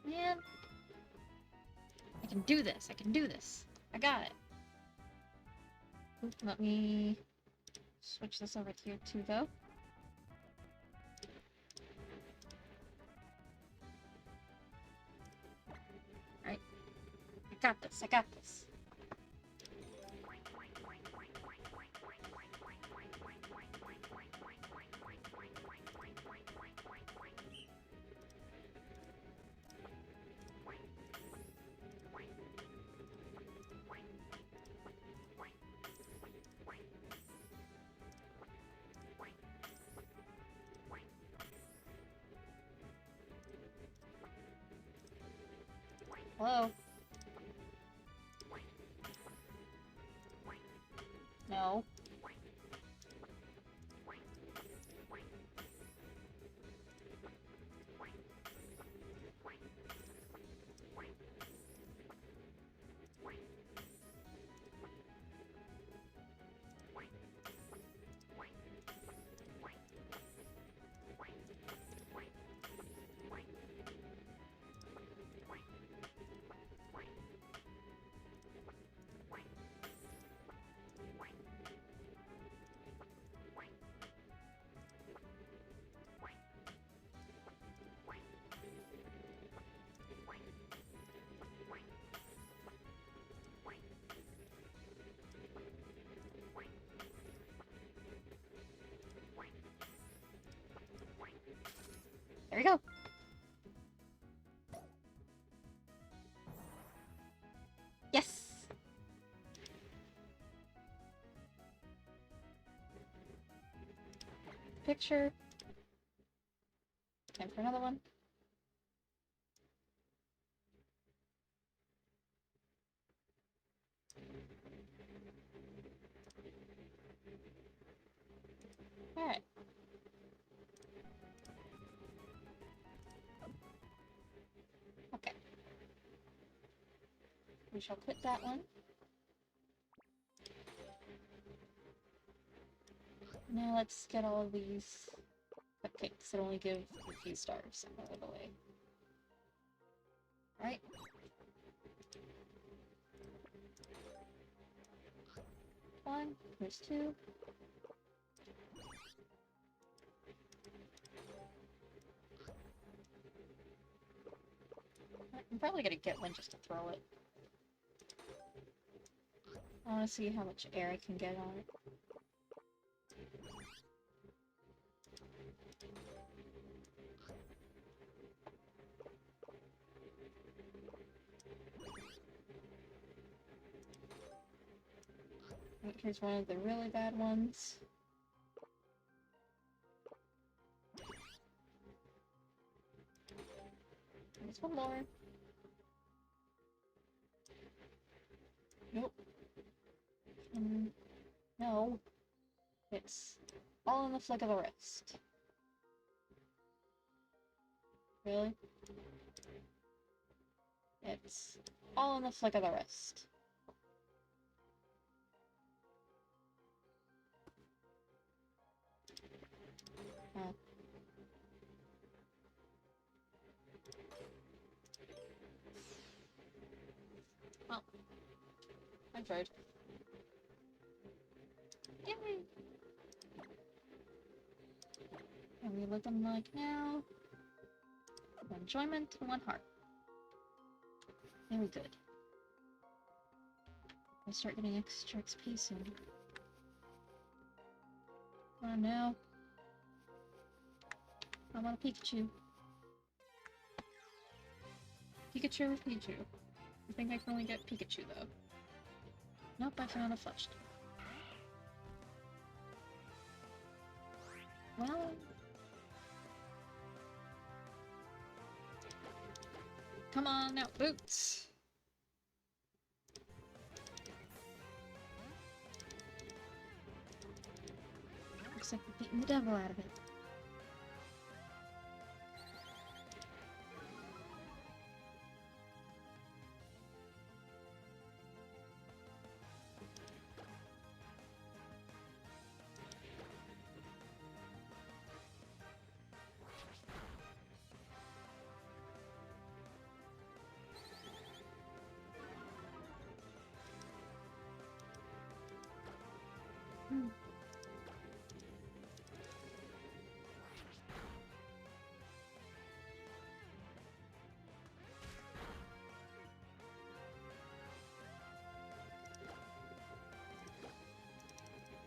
Man. I can do this. I can do this. I got it. Oop, let me switch this over here too, though. Alright. I got this. I got this. Hello? No. There we go. Yes! Picture. Time for another one. Alright. Okay. We shall quit that one. Now let's get all of these cupcakes that only give a few stars out of the way. Right? One, there's two. I'm probably gonna get one just to throw it. I want to see how much air I can get on it. Here's one of the really bad ones. There's one more. Nope. No. It's all in the flick of a wrist. Really? It's all in the flick of the wrist. Oh. Well, I tried. Yay! And we looking like now. 1 enjoyment and 1 heart. Very good. I'll start getting extra XP soon. Oh no. I want a Pikachu. Pikachu or Pichu? I think I can only get Pikachu though. Nope, I found a flushed. Well... Come on now, boots! Looks like we're beating the devil out of it.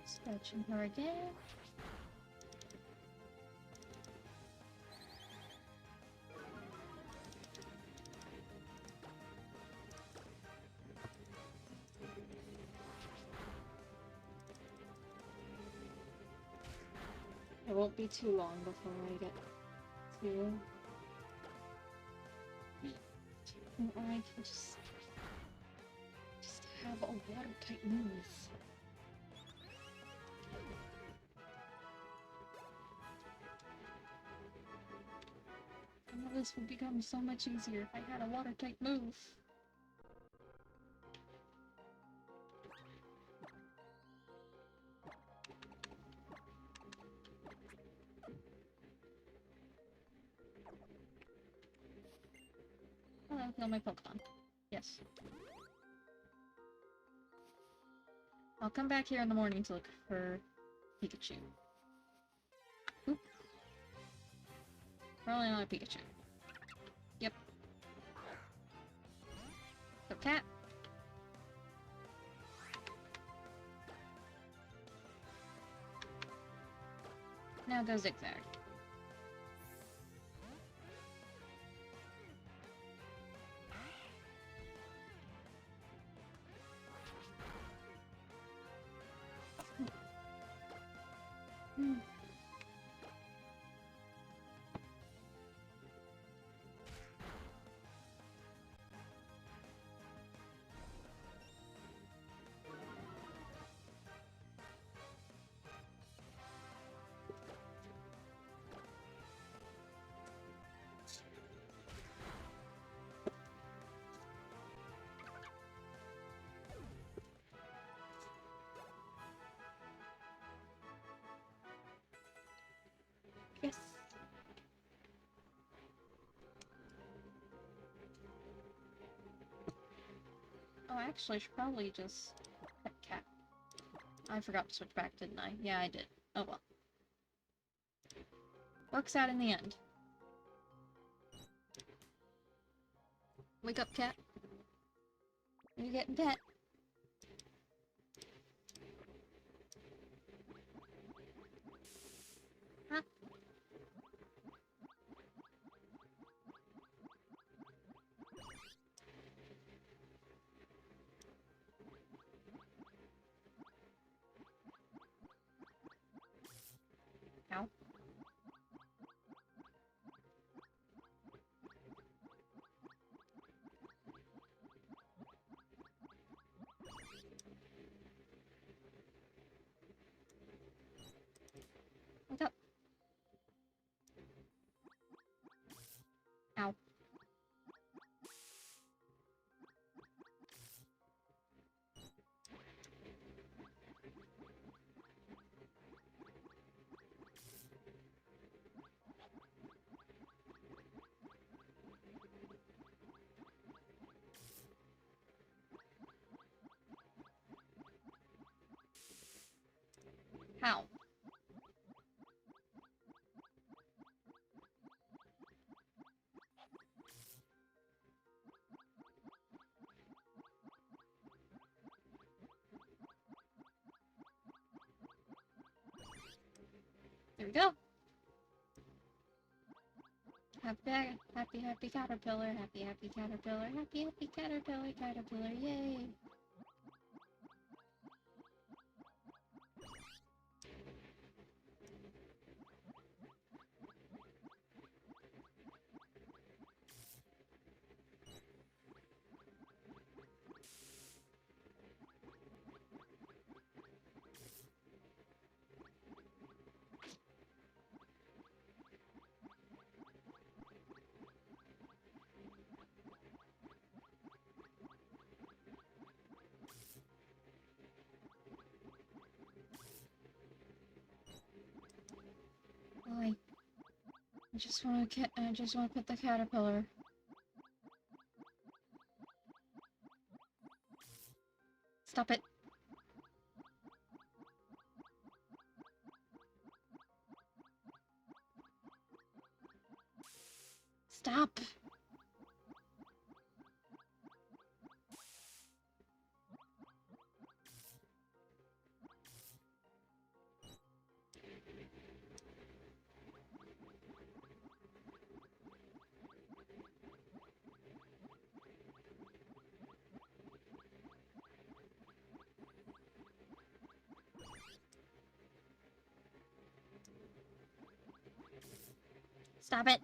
Scratching her again. It won't be too long before I get to... Or I can just have a watertight move. All this would become so much easier if I had a watertight move. Oh, I'll heal my Pokemon. Yes. I'll come back here in the morning to look for Pikachu. Oop. Probably not a Pikachu. Yep. So, cat. Now go zigzag. Yes. Oh, actually, I should probably just pet cat. I forgot to switch back, didn't I? Yeah, I did. Oh well. Works out in the end. Wake up, cat. Are you getting pet? How? There we go. Happy caterpillar, happy caterpillar, happy caterpillar, yay! Why? I just want to pet the caterpillar. Stop it. Stop. Stop it.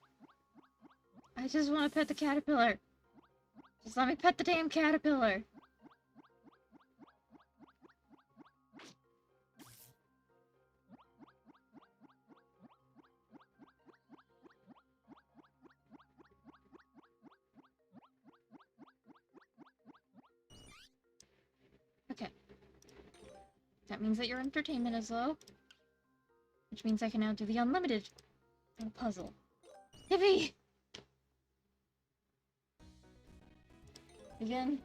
I just want to pet the caterpillar. Just let me pet the damn caterpillar. Okay. That means that your entertainment is low. Which means I can now do the unlimited puzzle. Yippee! Again.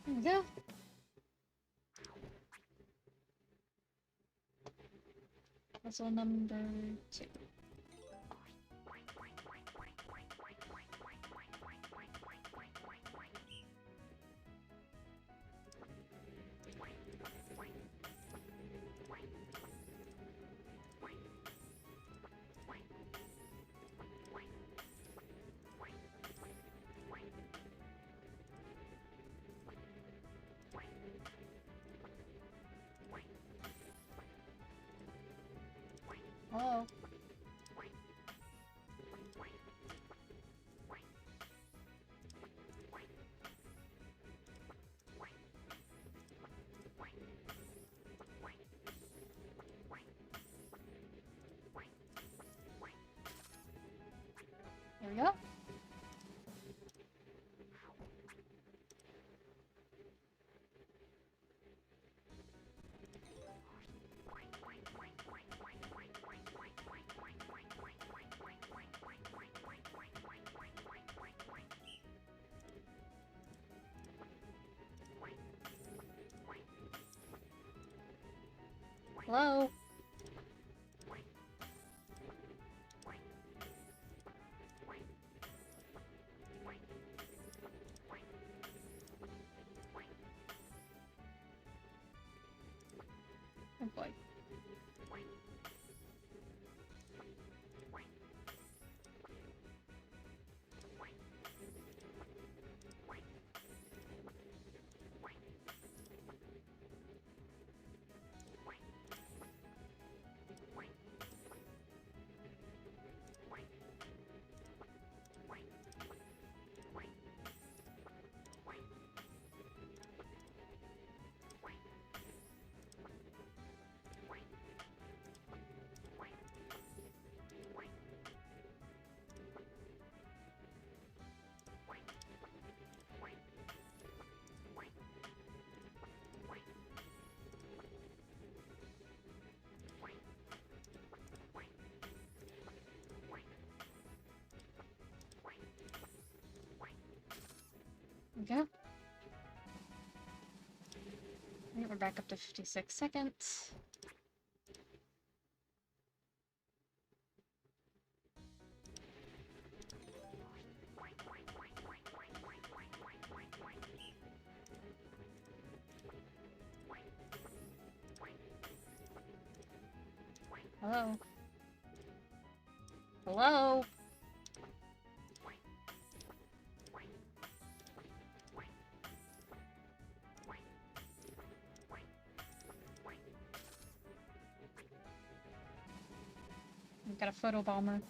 There we go. Puzzle number 2. Hello? There we go. Hello? Oh boy. we go. Alright, we're back up to 56 seconds. Hello? Hello? We've got a photo bomber.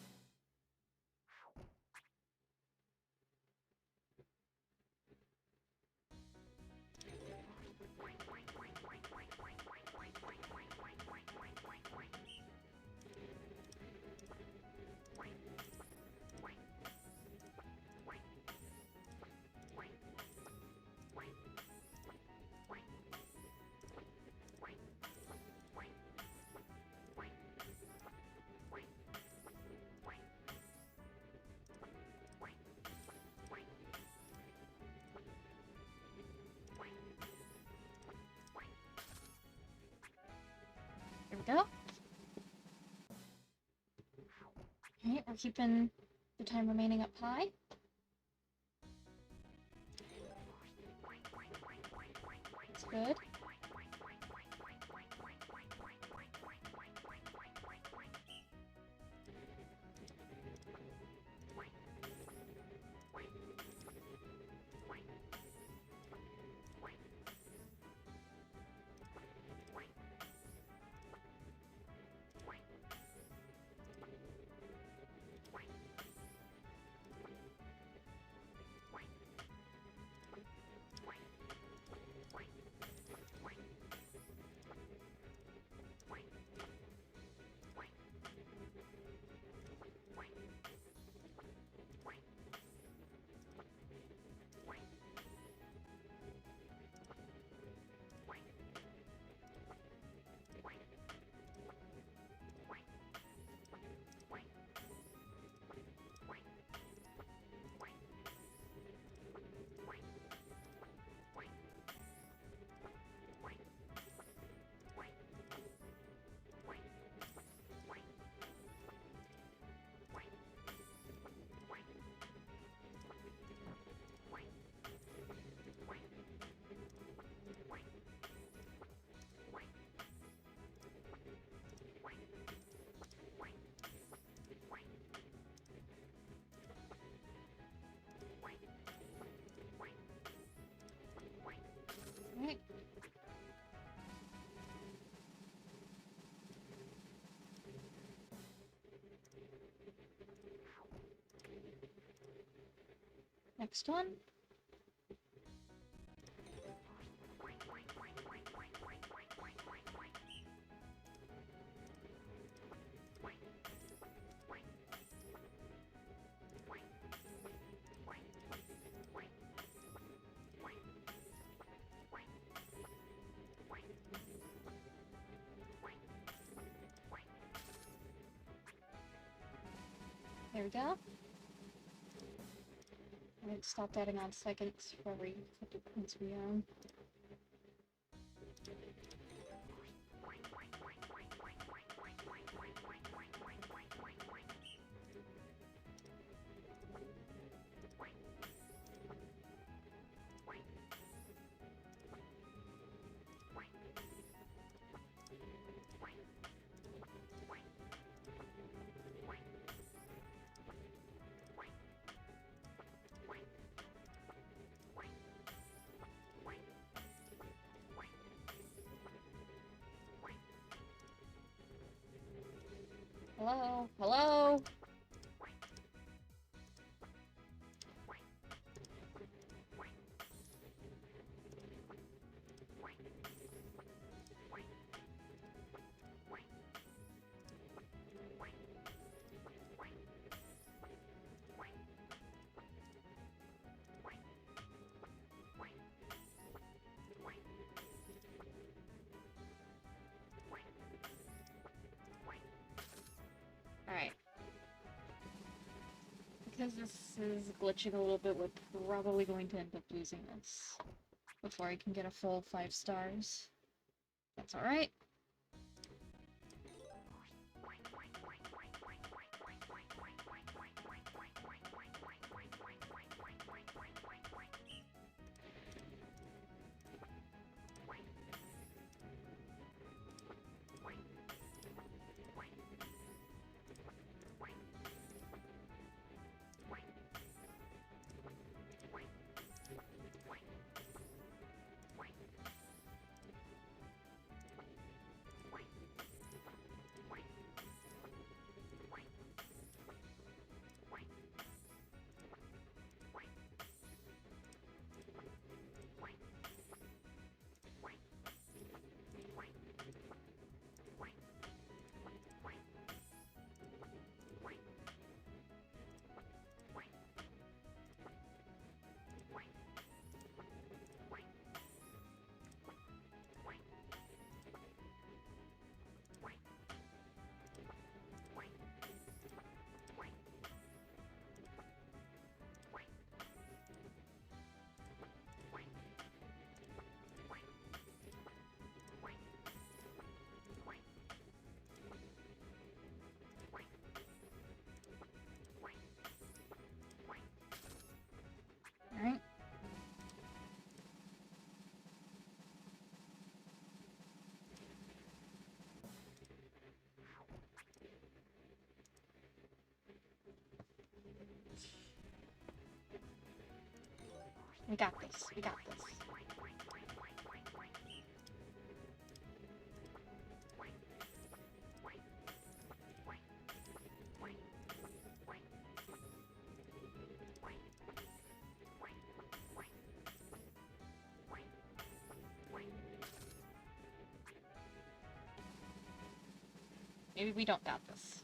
Here we go. Alright, we're keeping the time remaining up high. That's good. Alright. Next one. There we go. I'm going to stop adding on seconds for every couple points we own. Hello? Hello? Alright. because this is glitching a little bit, we're probably going to end up losing this before I can get a full 5 stars. That's alright. Alright. We got this. We got this. Maybe we don't got this.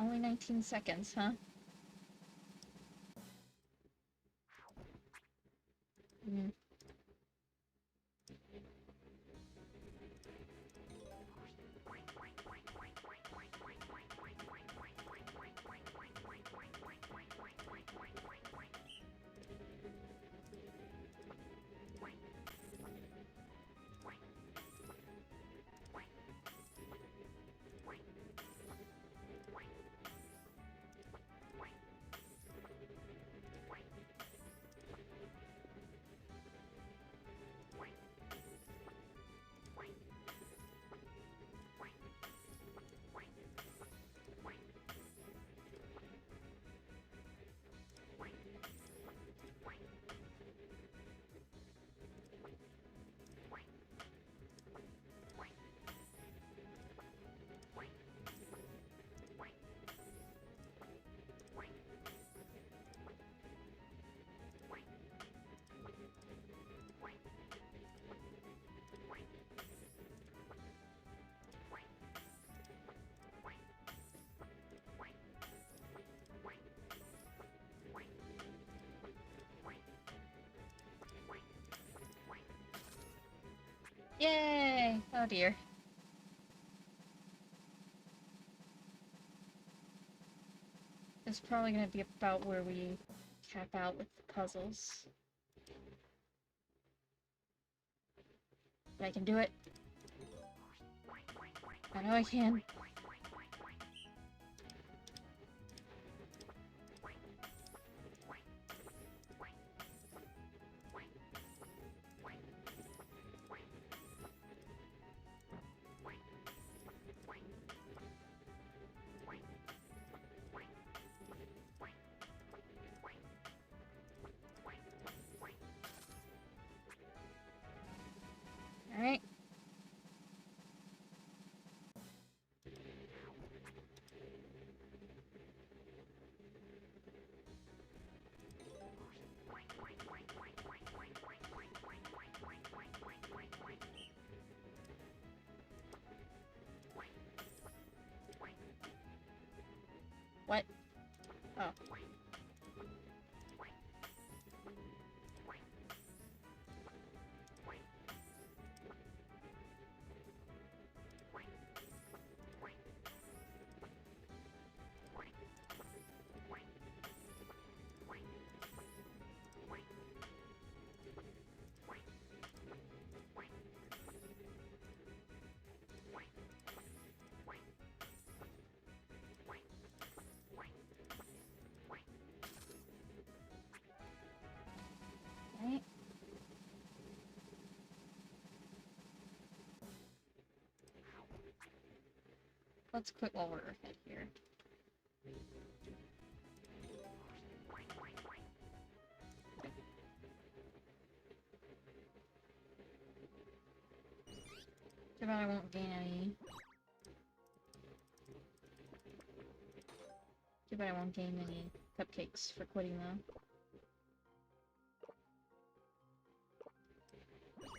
Only 19 seconds, huh? Hmm. Yay! Oh dear. It's probably gonna be about where we cap out with the puzzles. But I can do it. I know I can. What? Oh. Right. Let's quit while we're ahead here. Too bad I won't gain any. Too bad I won't gain any cupcakes for quitting though.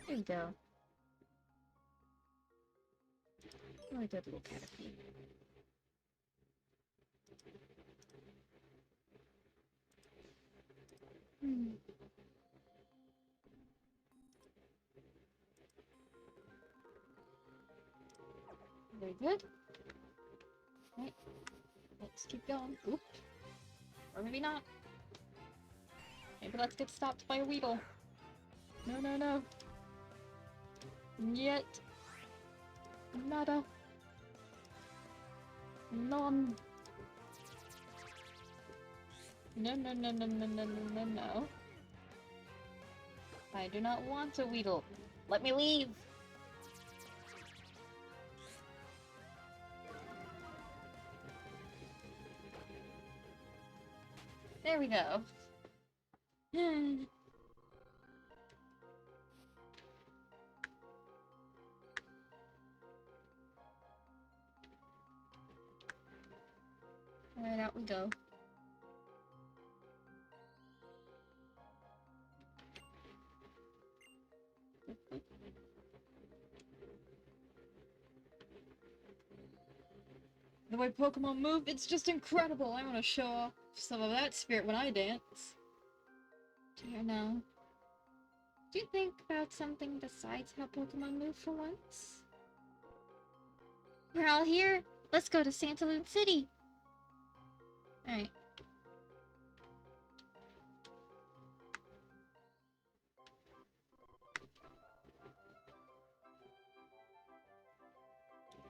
There you go. Really good little caterpie. Very good. Right. Let's keep going. Oop. Or maybe not. Maybe let's get stopped by a Weedle. No, no, no. Yet. Nada. None. No, no, no, no, no, no, no, no, no. I do not want a Weedle. Let me leave. There we go. Alright, out we go. The way Pokemon move, it's just incredible! I want to show off some of that spirit when I dance. Dear no. Do you think about something besides how Pokemon move for once? We're all here! Let's go to Santaloon City! Alright.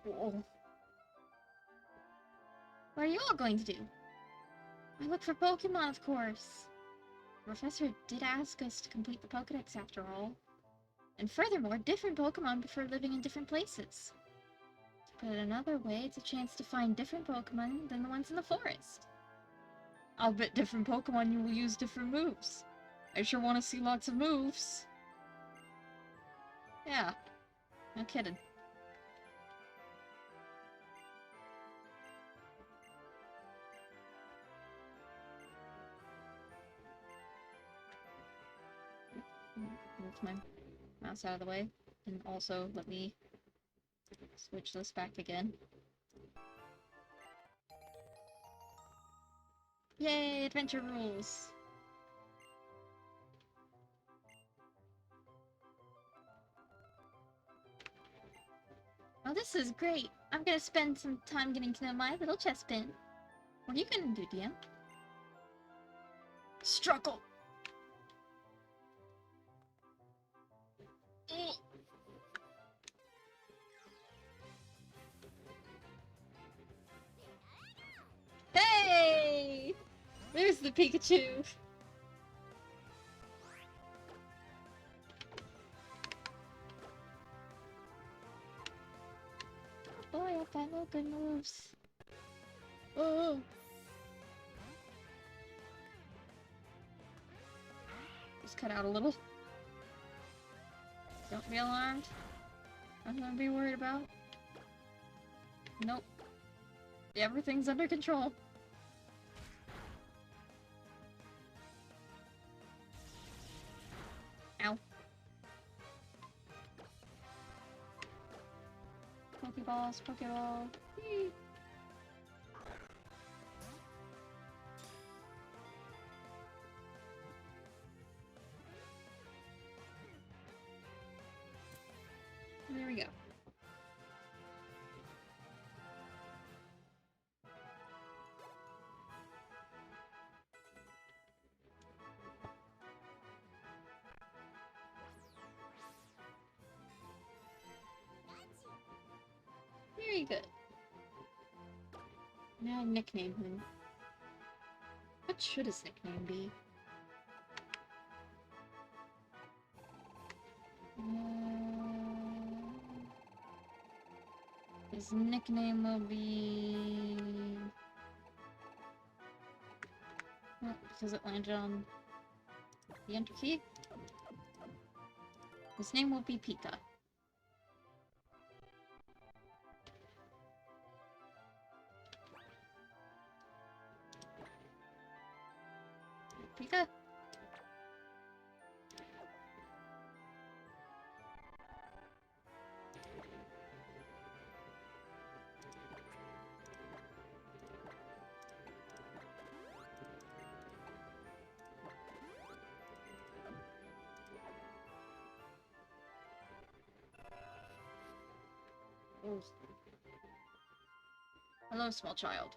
Whoa. What are you all going to do? I look for Pokemon, of course. The professor did ask us to complete the Pokedex after all. And furthermore, different Pokemon prefer living in different places. To put it another way, it's a chance to find different Pokemon than the ones in the forest. I'll bet different Pokemon you will use different moves. I sure want to see lots of moves. Yeah, no kidding. Move my mouse out of the way. And also, let me switch this back again. Yay, adventure rules! Oh, this is great! I'm gonna spend some time getting to know my little Chespin. What are you gonna do, DM? Struggle! Hey! There's the Pikachu! Boy, I've got no good moves. Oh! Just cut out a little. Don't be alarmed. Nothing to be worried about. Nope. Everything's under control. Ow. Pokeballs, Pokeball. Whee! There we go. Very good. Now nickname him. What should his nickname be? His nickname will be... Oh, because it landed on the enter key. His name will be Pika. Pika? Hello, small child.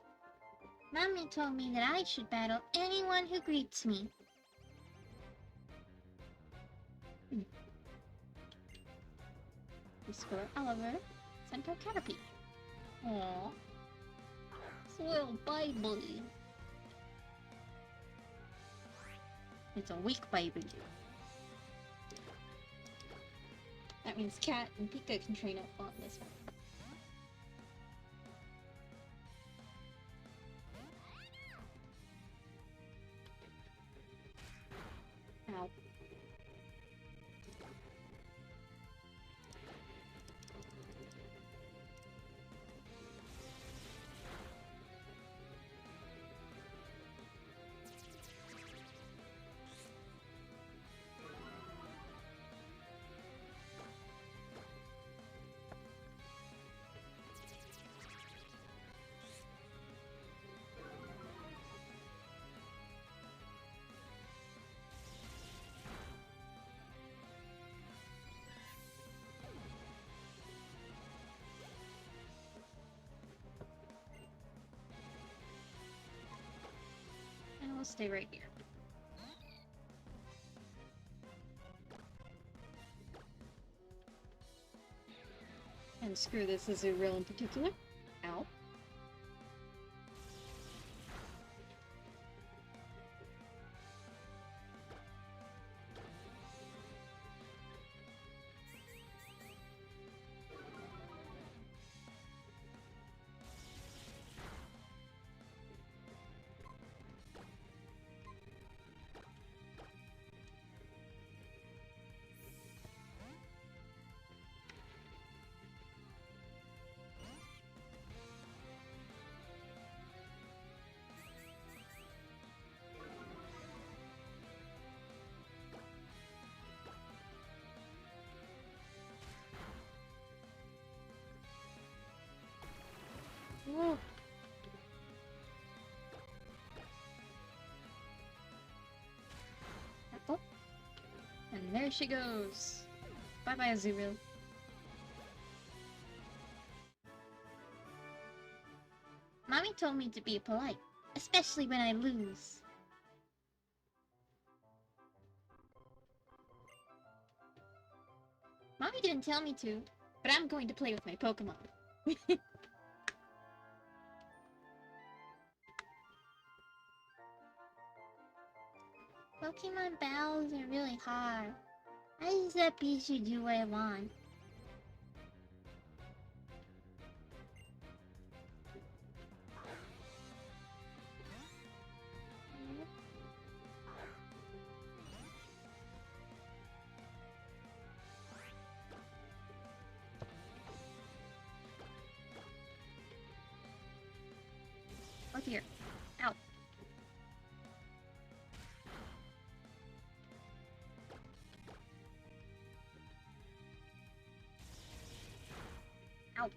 Mommy told me that I should battle anyone who greets me. Discover Oliver, Centaur Caterpie. Aww. Soil baby. It's a weak baby. That means Cat and Pika can train up on this one. Ow. And we'll stay right here. And screw this Azurill in particular. Ow. Whoa. Oh. And there she goes. Bye-bye, Azurill. Mommy told me to be polite, especially when I lose. Mommy didn't tell me to, but I'm going to play with my Pokemon. Pokemon battles are really hard. I just let Pichu do what I want. Oh dear. Ow. Ow.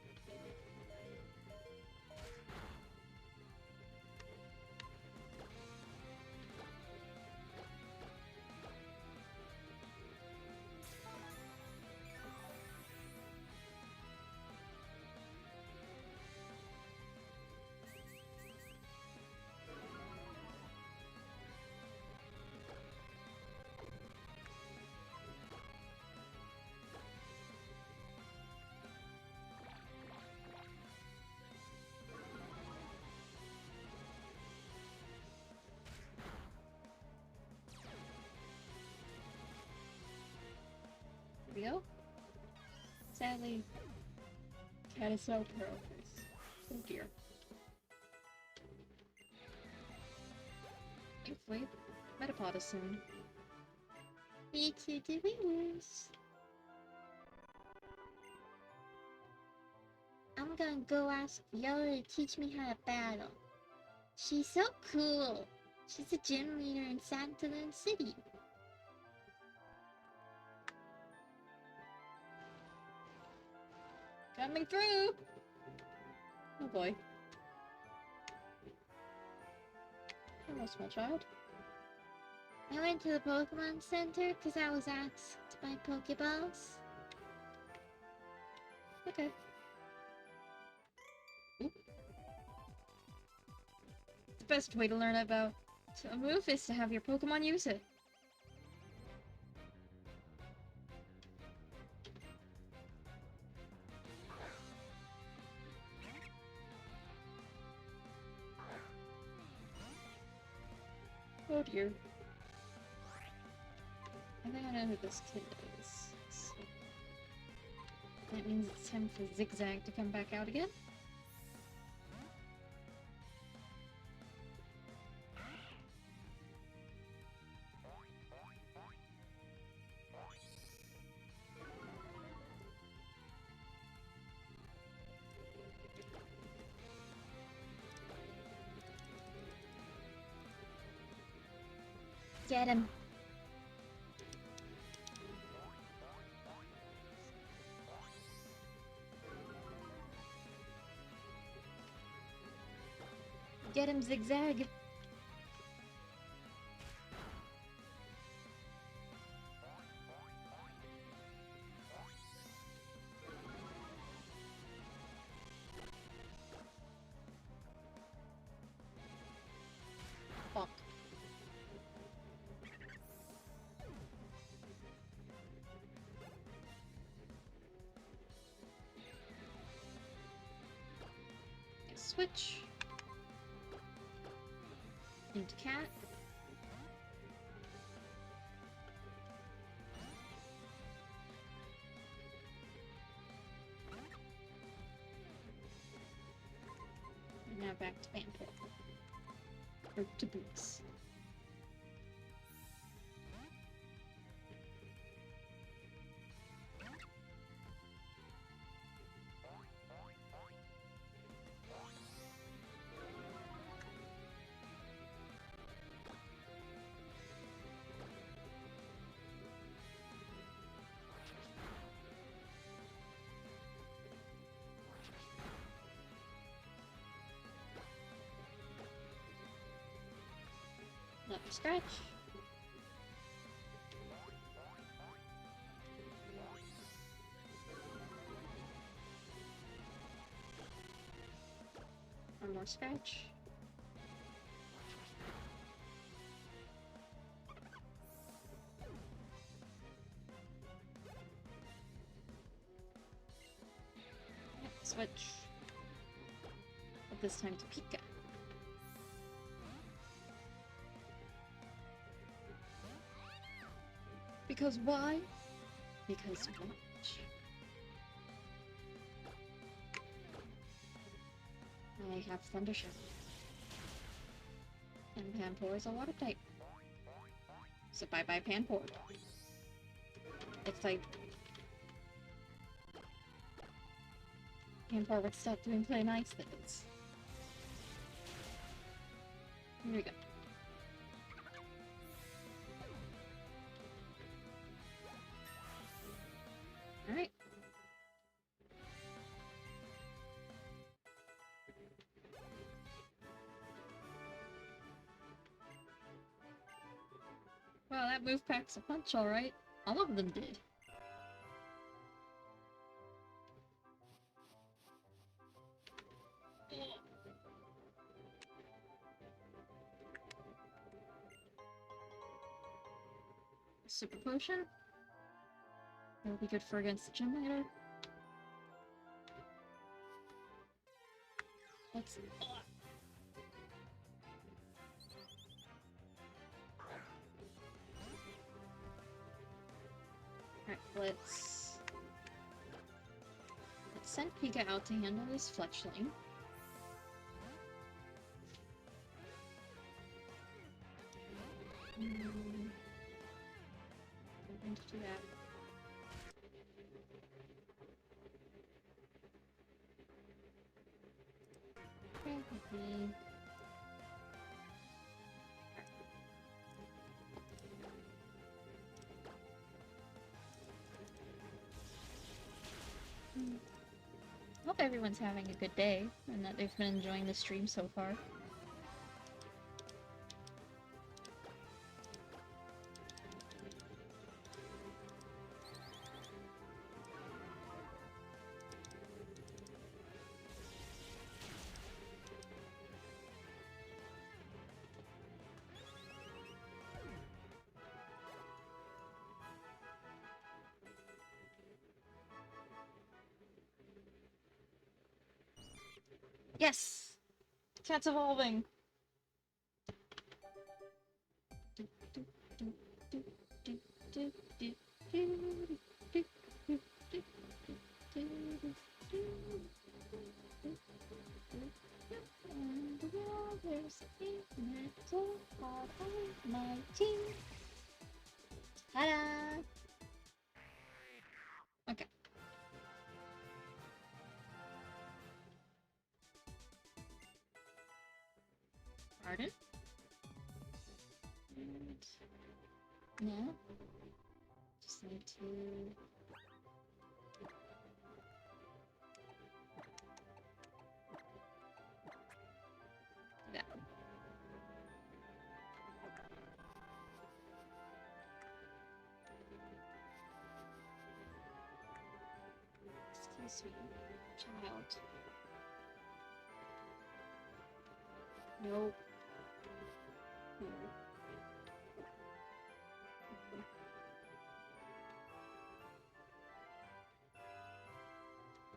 we go. Sadly, cat is so paralyzed. Oh dear. Hopefully, Metapod is soon. Me too, did we lose? I'm gonna go ask Yola to teach me how to battle. She's so cool. She's a gym leader in Santalin City. Coming through! Oh boy. Hello, small child. I went to the Pokemon Center because I was asked to buy Pokeballs. Okay. Oop. The best way to learn about a move is to have your Pokemon use it. Oh dear. I think I know who this kid is. So that means it's time for Zigzag to come back out again. Get him. Get him, Zigzag! Fuck. Switch into cat. And now back to Vampire. Or to Boots. Another scratch. One more scratch. Yep, switch. But this time to Pika. Because why? Because watch. I have Thunder Shock. And Panpour is a water type. So bye bye Panpour. If like Panpour would stop doing plain ice things. Here we go. Alright. Well, that move packs a punch, alright. All of them did. Super Potion. That'll be good for against the gym leader. Let's... Alright, let's send Pika out to handle this fletchling. I'm going to do that. Okay. Hope everyone's having a good day and that they've been enjoying the stream so far. Yes! Cat's evolving! And the there's a metal part of my team. Ta-da! Okay. Pardon? And now, just need to... Yeah. Excuse me, child. Nope. No.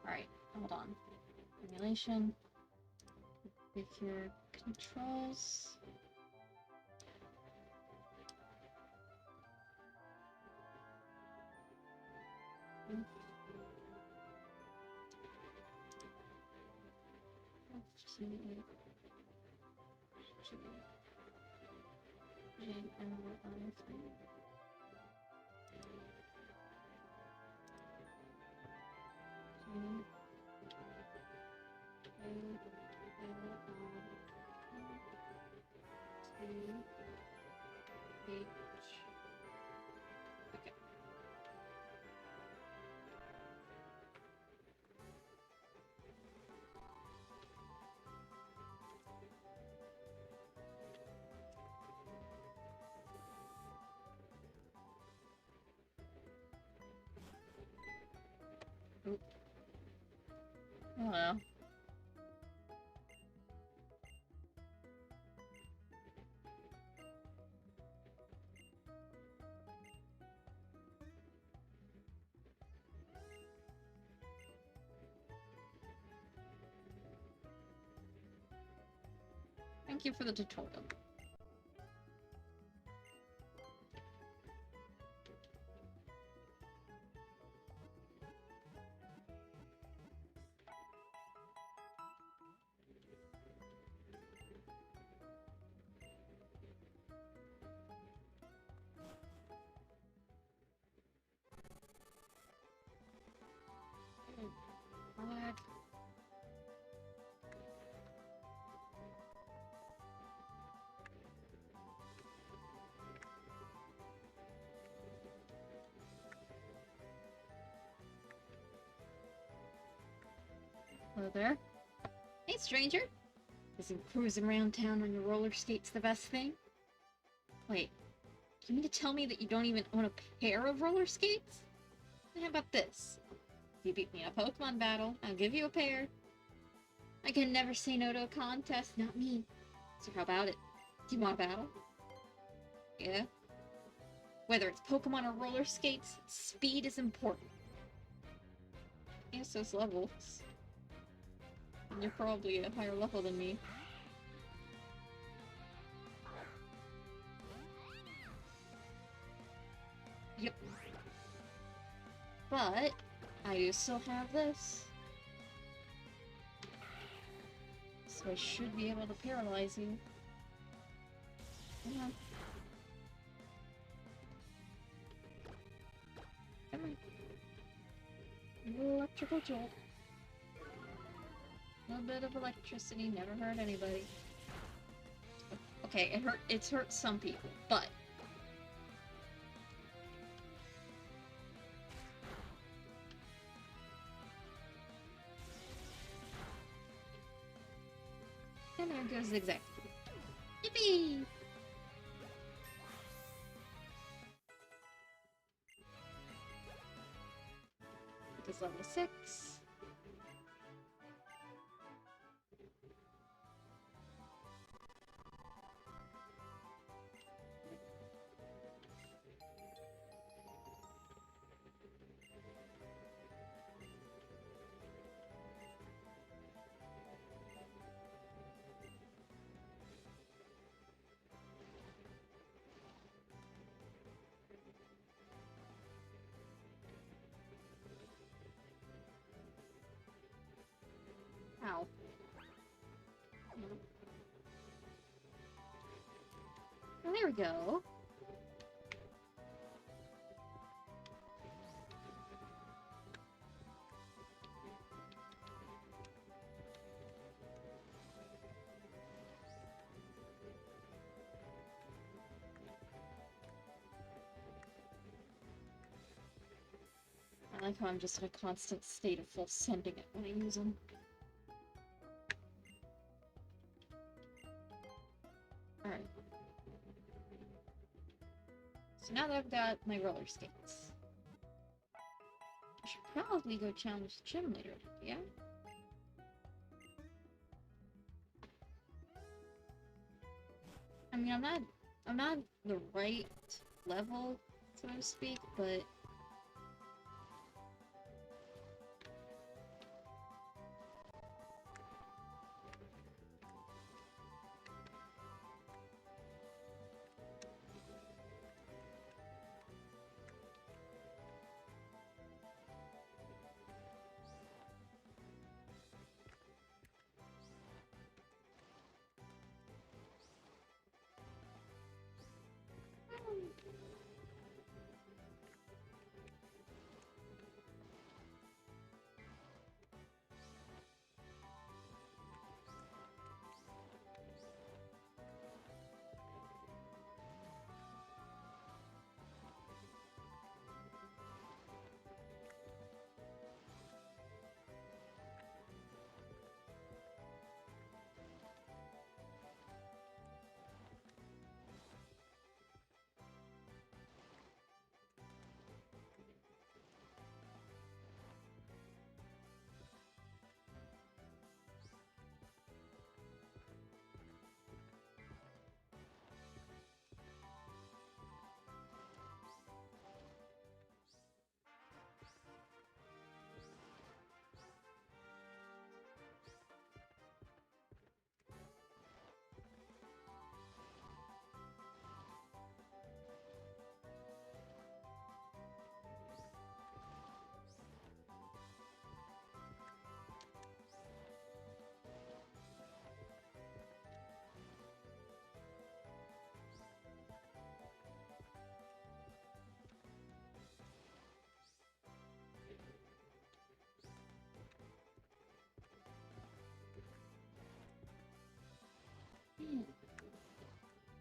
Alright, hold on. Emulation. Configure controls. Okay. Oop. Hello. Thank you for the tutorial. Lag. Hello there. Hey, stranger. Isn't cruising around town on your roller skates the best thing? Wait, do you mean to tell me that you don't even own a pair of roller skates? How about this? If you beat me in a Pokemon battle, I'll give you a pair. I can never say no to a contest, not me. So how about it? Do you want a battle? Yeah? Whether it's Pokemon or roller skates, speed is important. Yes, those levels. And you're probably a higher level than me. Yep. But I do still have this. So I should be able to paralyze you. Come on. Come on. A little electrical jolt. A little bit of electricity never hurt anybody. Okay, it's hurt some people, but and there goes zigzag. Yippee! Because level 6. Ow. Oh, there we go. I like how I'm just in a constant state of full sending it when I use them. Alright. So now that I've got my roller skates, I should probably go challenge the gym leader, yeah? I mean, I'm not the right level, so to speak, but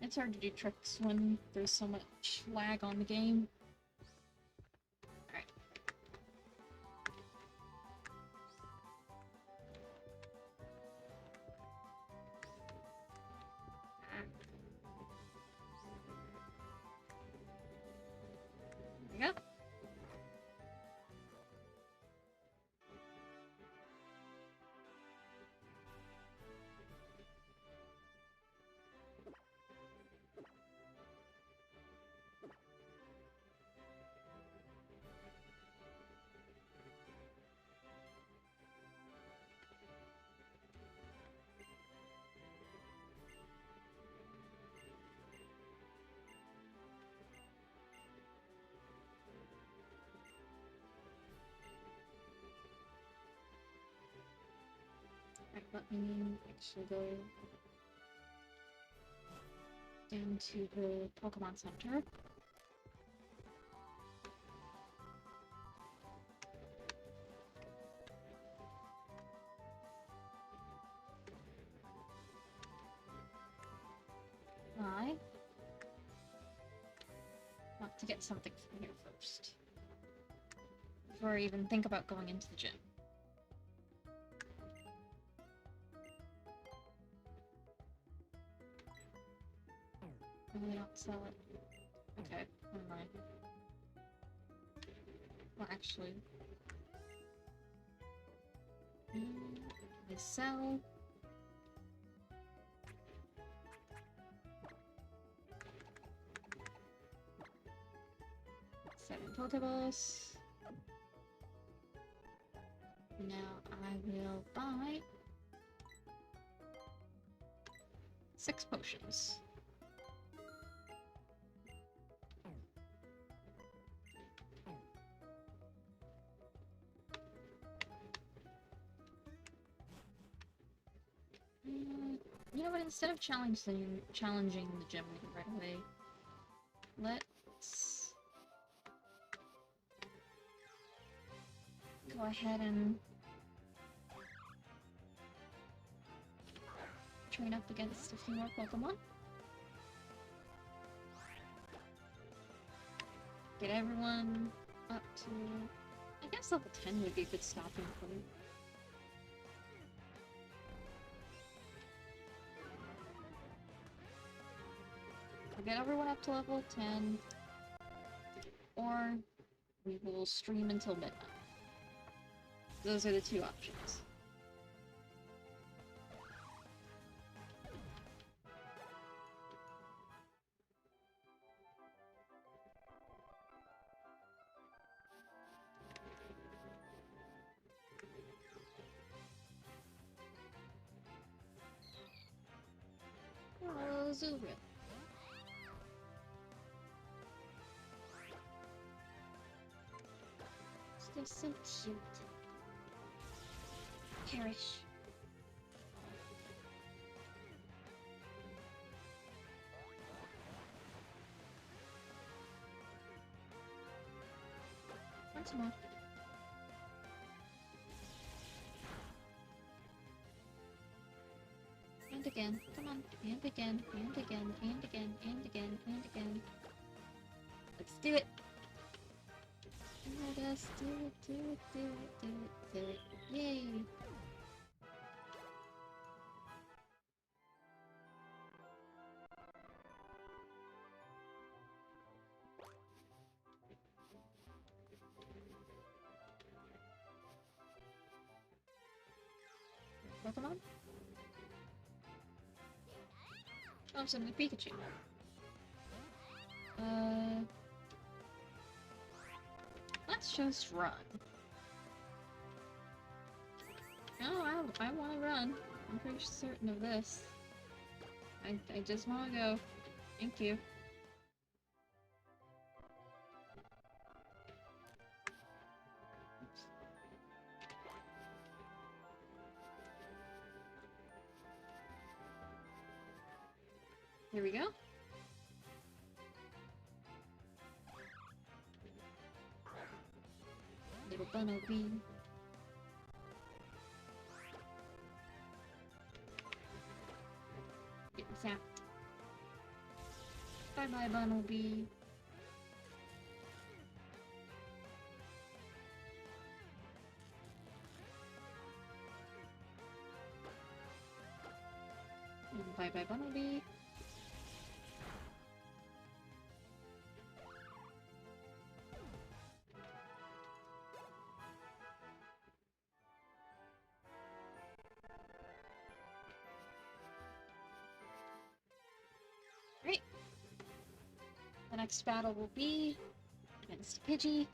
it's hard to do tricks when there's so much lag on the game. Alright. There we go. Alright, let me actually go down to the Pokemon Center. I want to get something from here first, before I even think about going into the gym. They don't sell it. Okay, never mind. Well, actually... they sell... 7 Pokeballs. Now I will buy 6 potions. You know what? Instead of challenging the gym leader right away, let's go ahead and train up against a few more Pokemon. Get everyone up to... I guess level 10 would be a good stopping point. We'll get everyone up to level 10, or we will stream until midnight. Those are the 2 options. Oh, Zuru. They're so cute. Perish. Once more. And again. Come on. And again. And again. And again. And again. And again. Let's do it. Let us do it. Do it. Do it. Do it. Do it. Yay. Pokemon? Oh, suddenly Pikachu. Let's just run. No, I want to run. I'm pretty certain of this. I just want to go. Thank you. Here we go. Little Bumblebee. Getting zapped. Bye-bye, Bumblebee. Bye-bye, Bumblebee. Great. The next battle will be against Pidgey.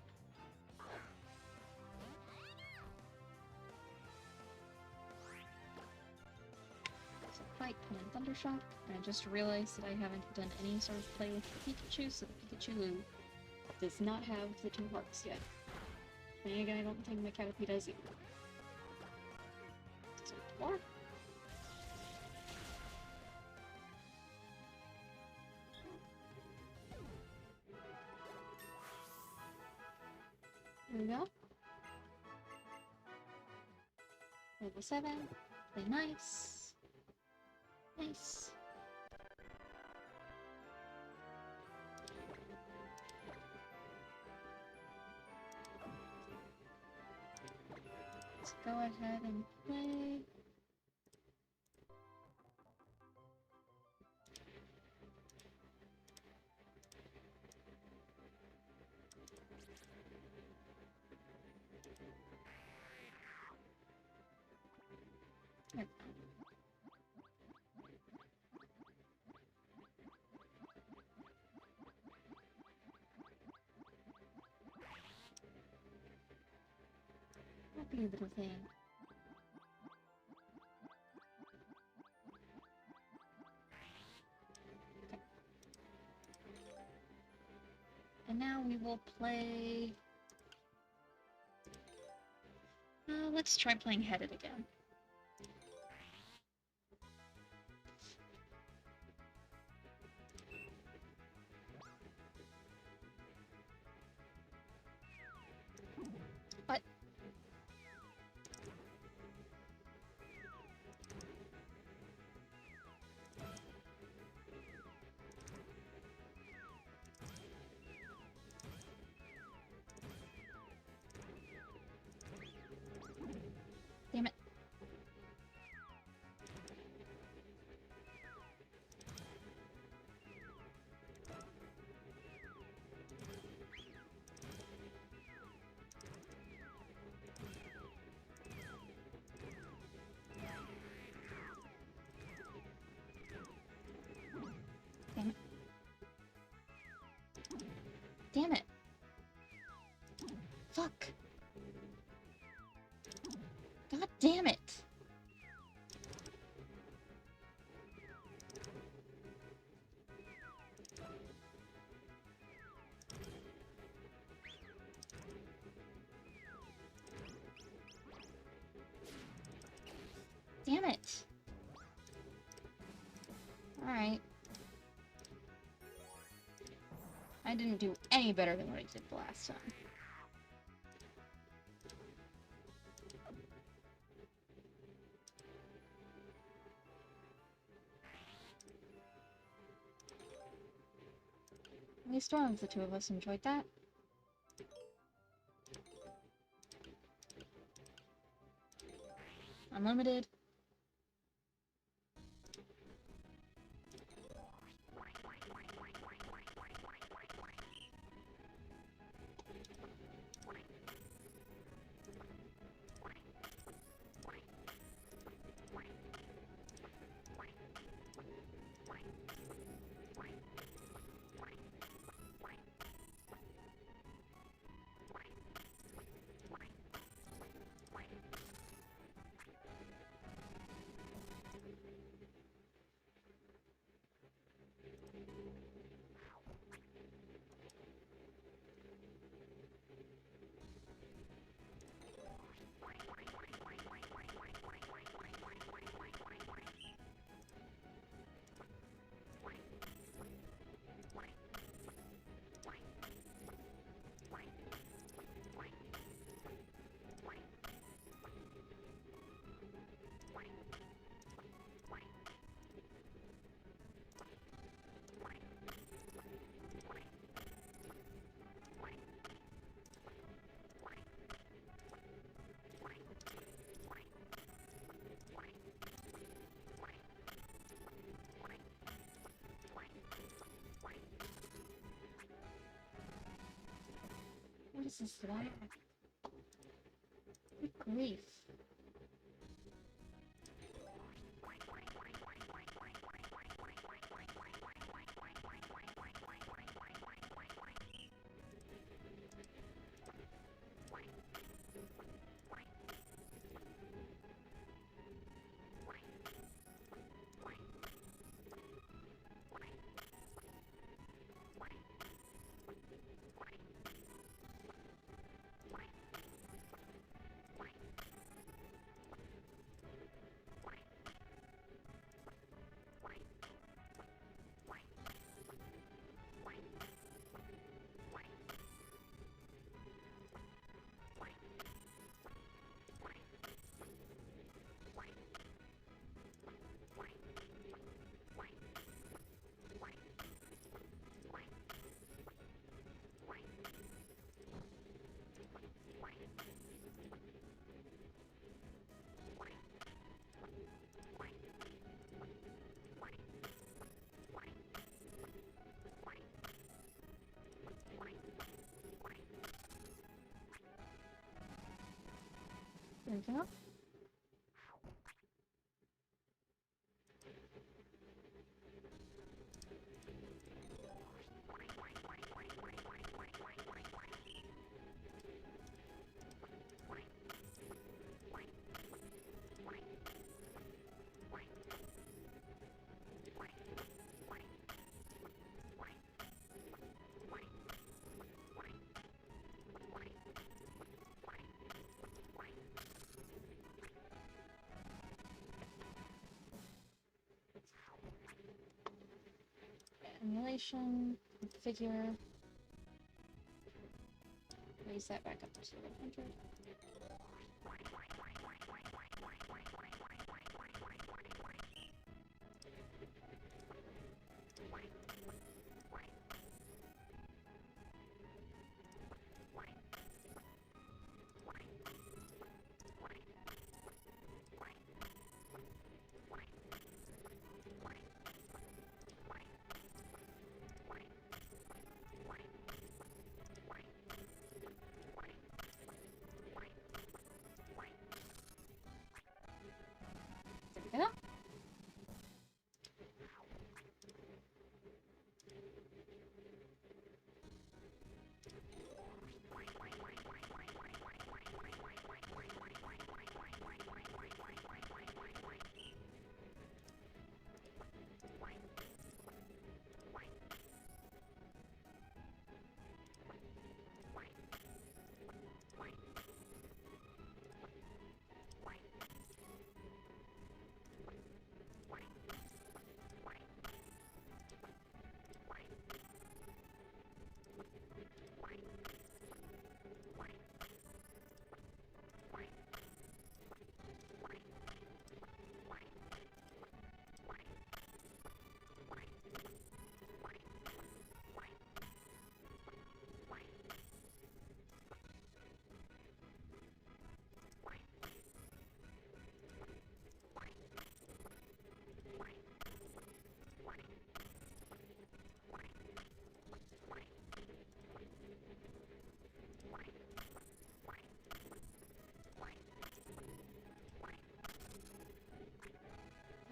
So fight, and then Thundershock. And I just realized that I haven't done any sort of play with the Pikachu, so the Pikachu does not have the 2 hearts yet. And again, I don't think my Caterpie does either. So 4. Level 7. Play nice. Nice. Let's go ahead and play. There we go. Happy little thing. Okay. And now we will play... let's try playing Headed again. What? Damn it. Damn it. Damn it. Fuck. God damn it. Damn it. Alright. I didn't do any better than what I did the last time. At least one of the two of us enjoyed that. Unlimited. What is this lag? Good grief. There we go. Emulation, configure, raise that back up to 100. There we go.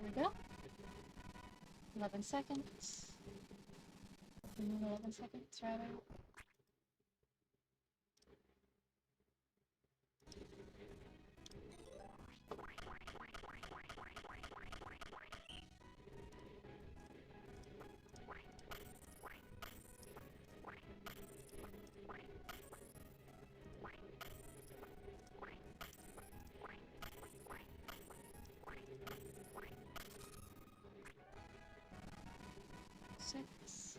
There we go. 11 seconds. 11 seconds, rather. Six.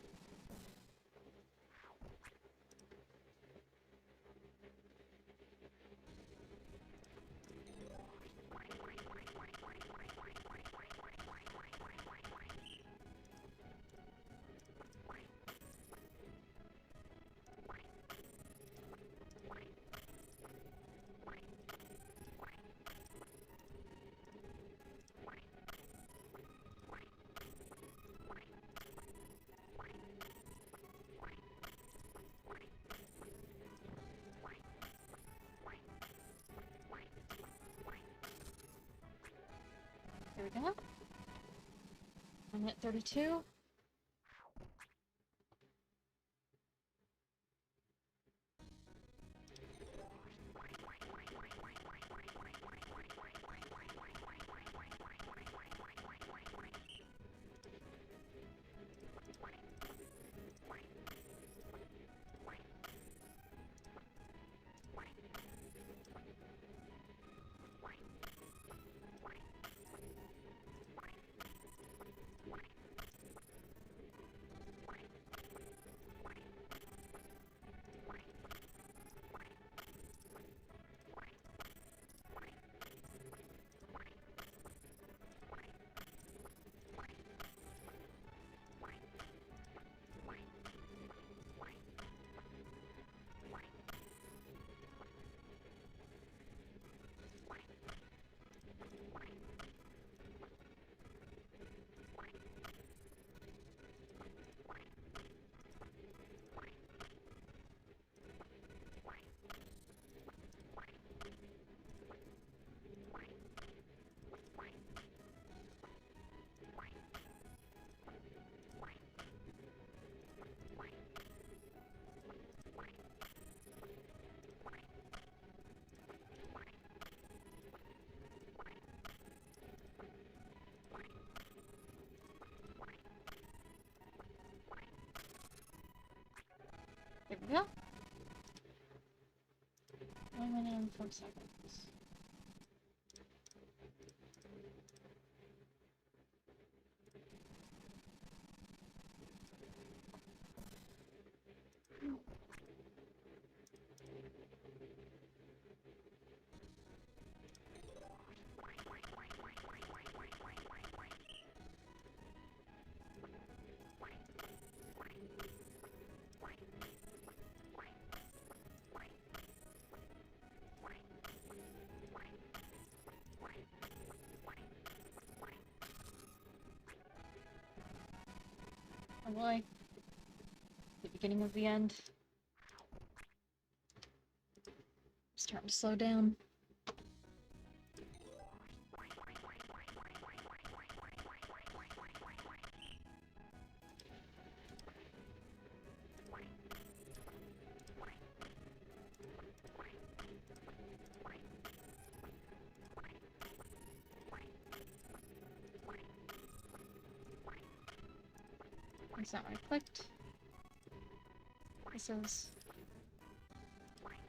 There we go. I'm at 32. seconds. Oh boy. The beginning of the end. Starting to slow down. That's not what I clicked. This is... Wait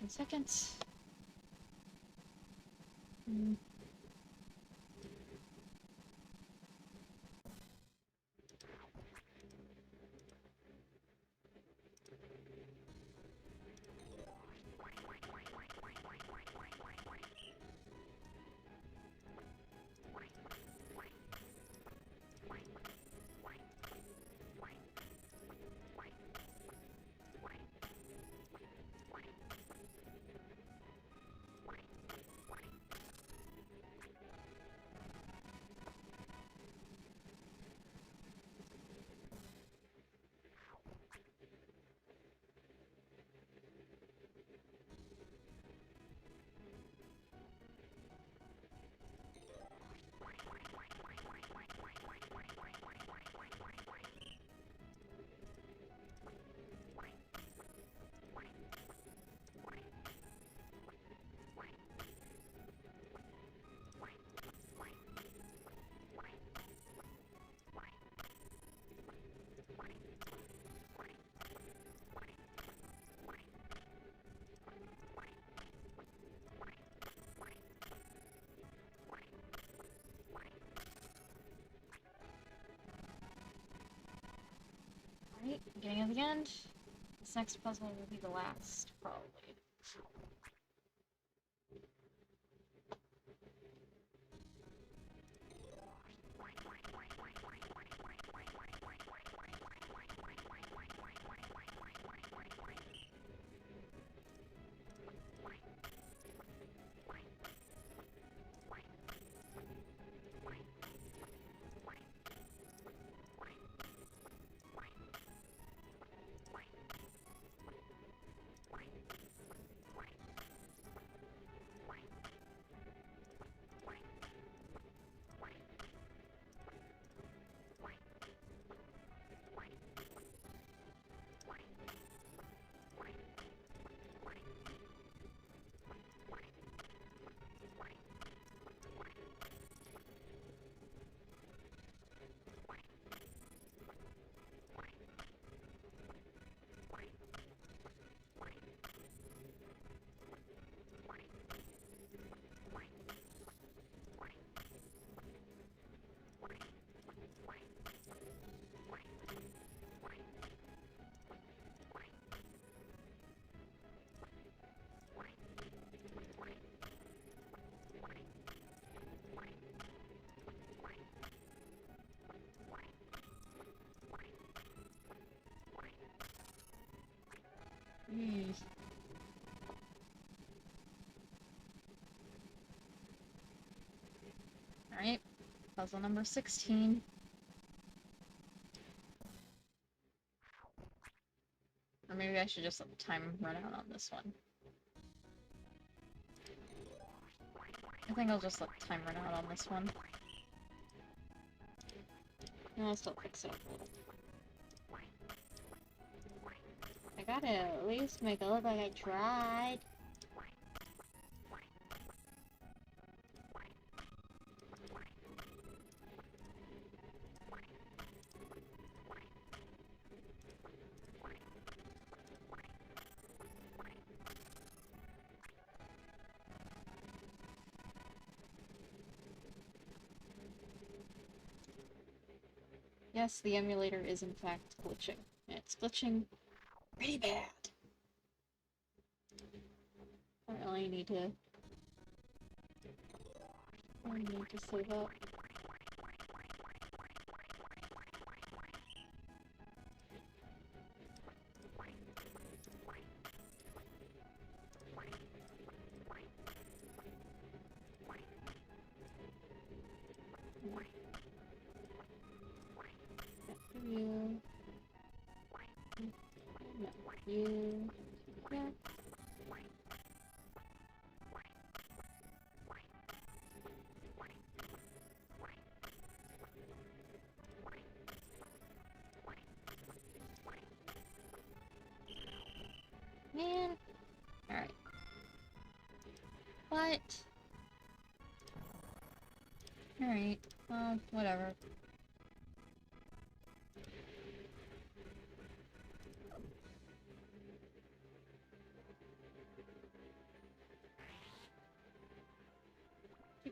10 seconds. Alright, beginning of the end. This next puzzle will be the last, probably. Puzzle number 16. Or maybe I should just let the time run out on this one. I think I'll just let the time run out on this one. No, I'll still fix it up a little. I gotta at least make it look like I tried. Yes, the emulator is in fact glitching. And it's glitching pretty bad. I really need to... save up. You. No, you. Yeah. Man. Alright. What? Alright. Whatever.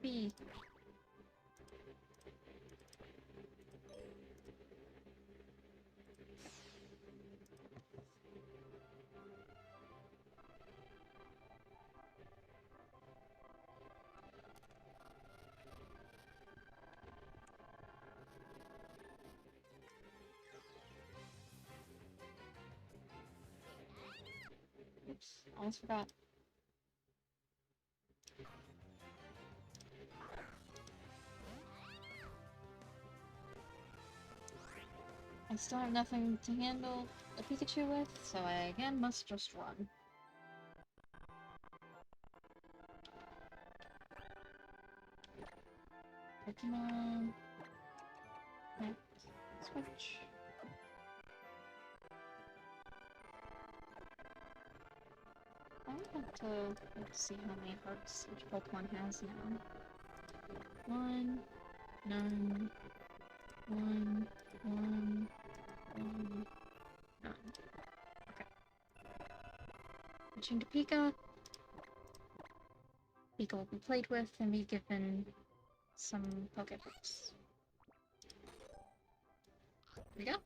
Be. Oops, almost forgot. I still have nothing to handle a Pikachu with, so I again must just run. Pokemon... Next. Switch. I would like to see how many hearts each Pokemon has now. 1, 9, 1, 1, 1, 9. Okay. Switching to Pika. Pika will be played with and be given some Pokeballs. Here we go.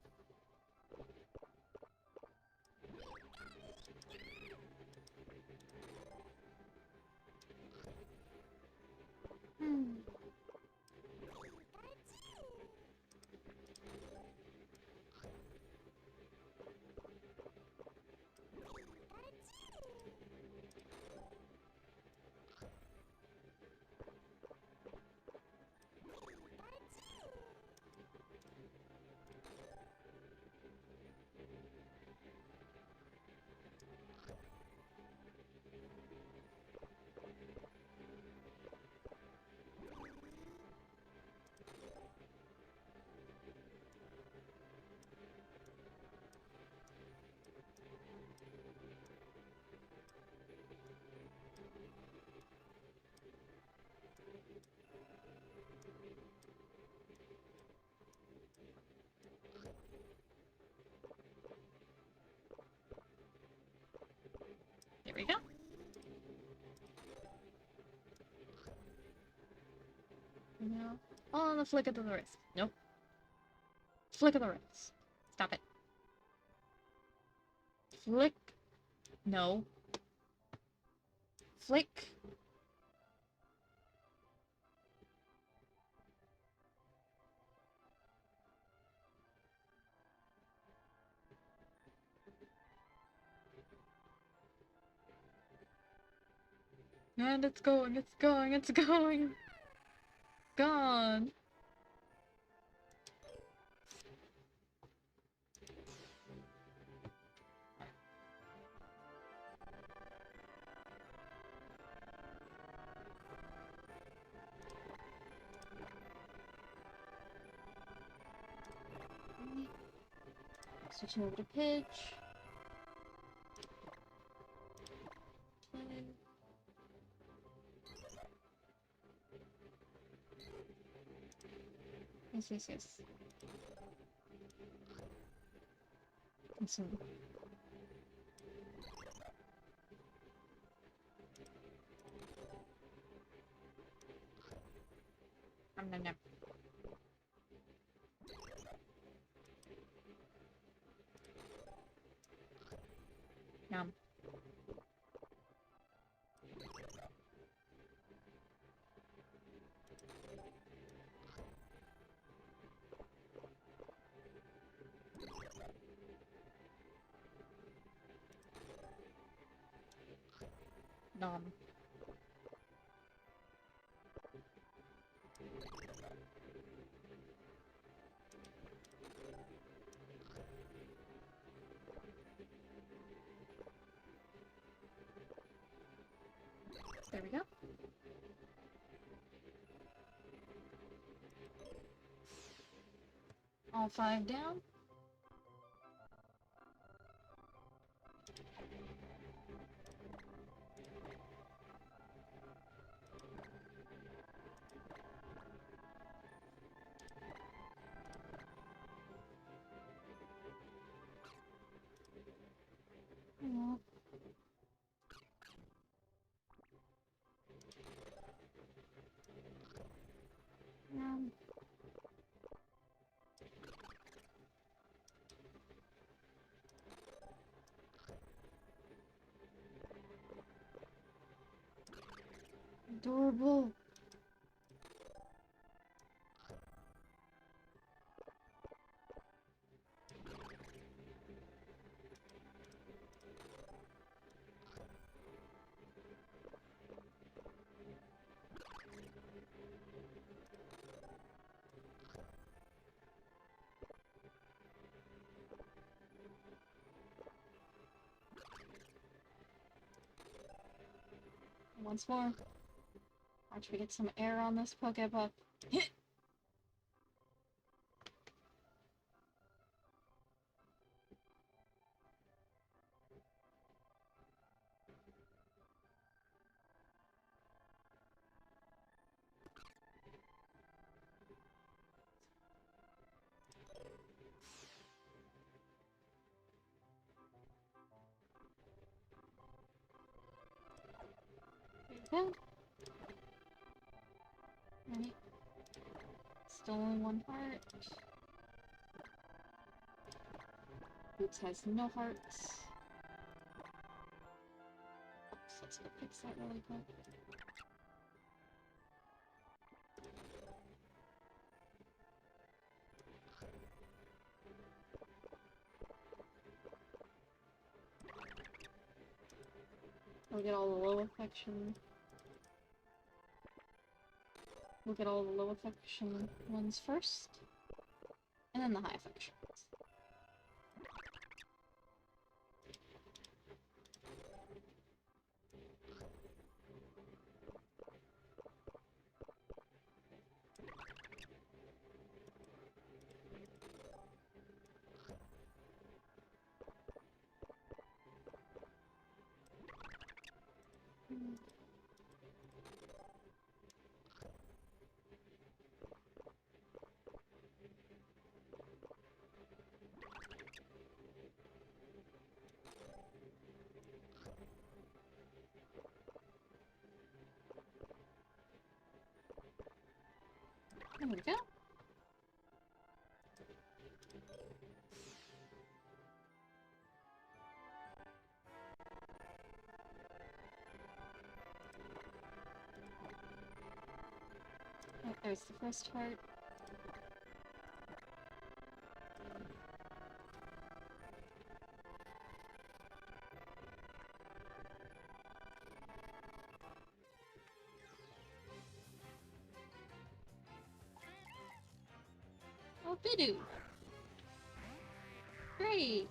There we go. No. Oh, the flick of the wrist. Nope. Flick of the wrist. Stop it. Flick. No. Flick. And it's going, it's going, it's going! Gone! Switching over to pitch. Play. Yes. Awesome. No. Yum. Nom. There we go. All 5 down. Yeah. Adorable. Once more. Watch we get some air on this Pokeball. Hit! There you go. Right. Still only 1 heart. Boots has no hearts. So let's go fix that really quick. We'll get all the low affection. We'll get all the low affection ones first, and then the high affection ones. There we go. Oh, there's the first heart. Oh, Bidoo! Great!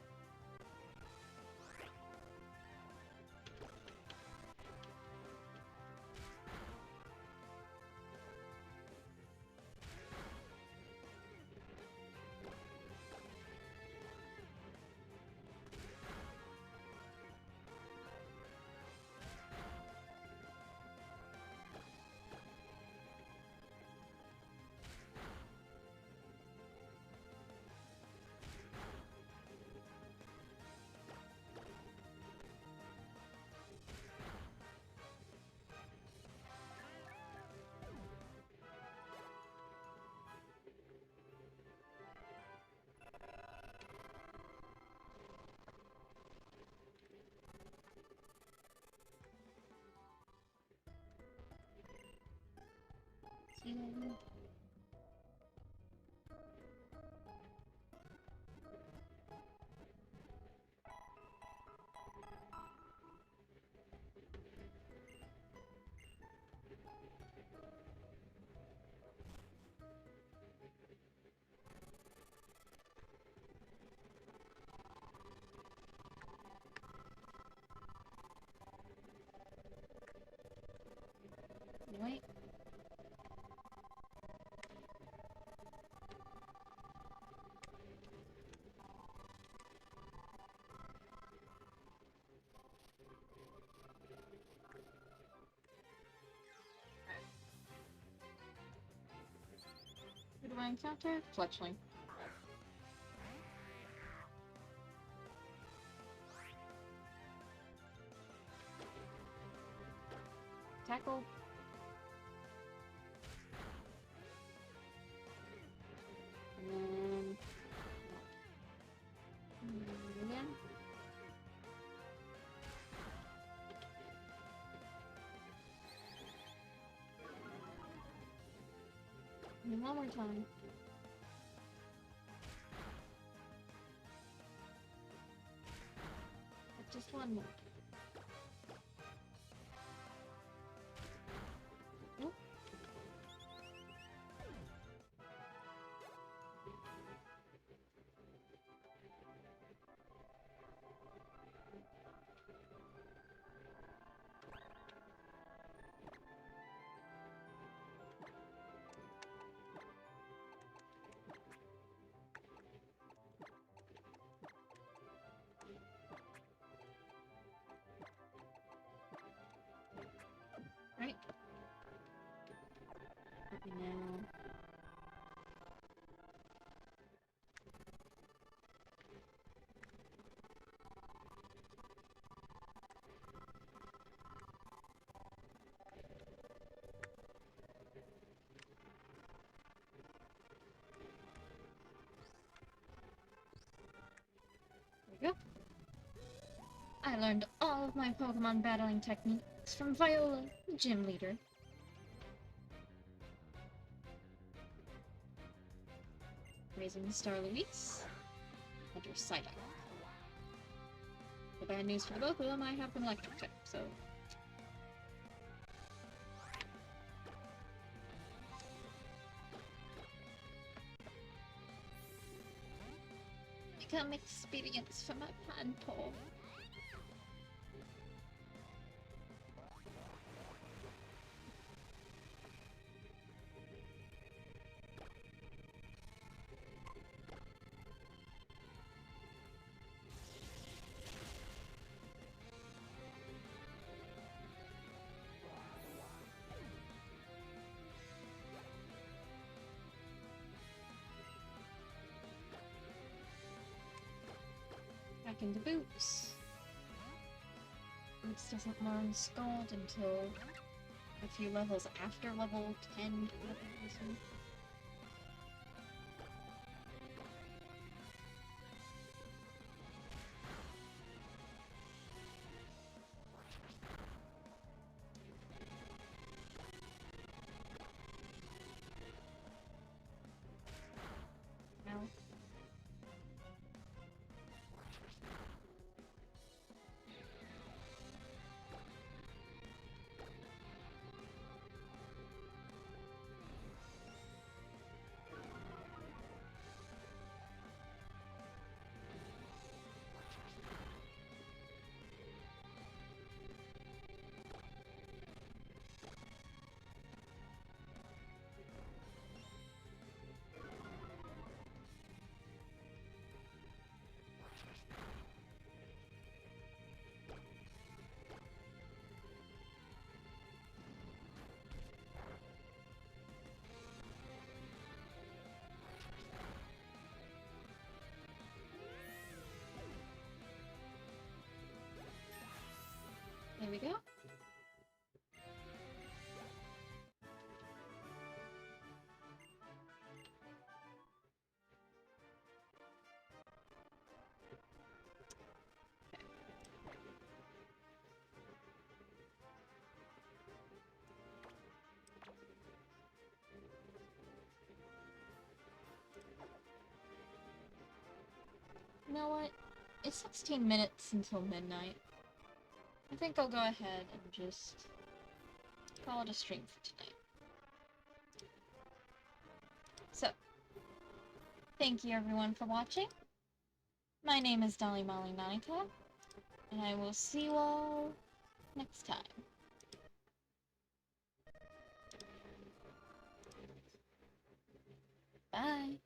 Yeah. Wait. Who do I encounter? Fletchling. Tackle. And then... Again. And one more time. Just one more. Nope. Right? Now. There we go. I learned all of my Pokemon battling techniques from Viola, the gym leader. Raising the Star Luis, Enter Psyduck. The bad news for the both of them, I have an electric type, so... Become experience for my Panpour. Back into Boots. Boots doesn't learn Scald until a few levels after level 10. Now. know what? It's 16 minutes until midnight. I think I'll go ahead and just call it a stream for tonight. So, thank you everyone for watching. My name is Dolly Molly Nanika, and I will see you all next time. Bye.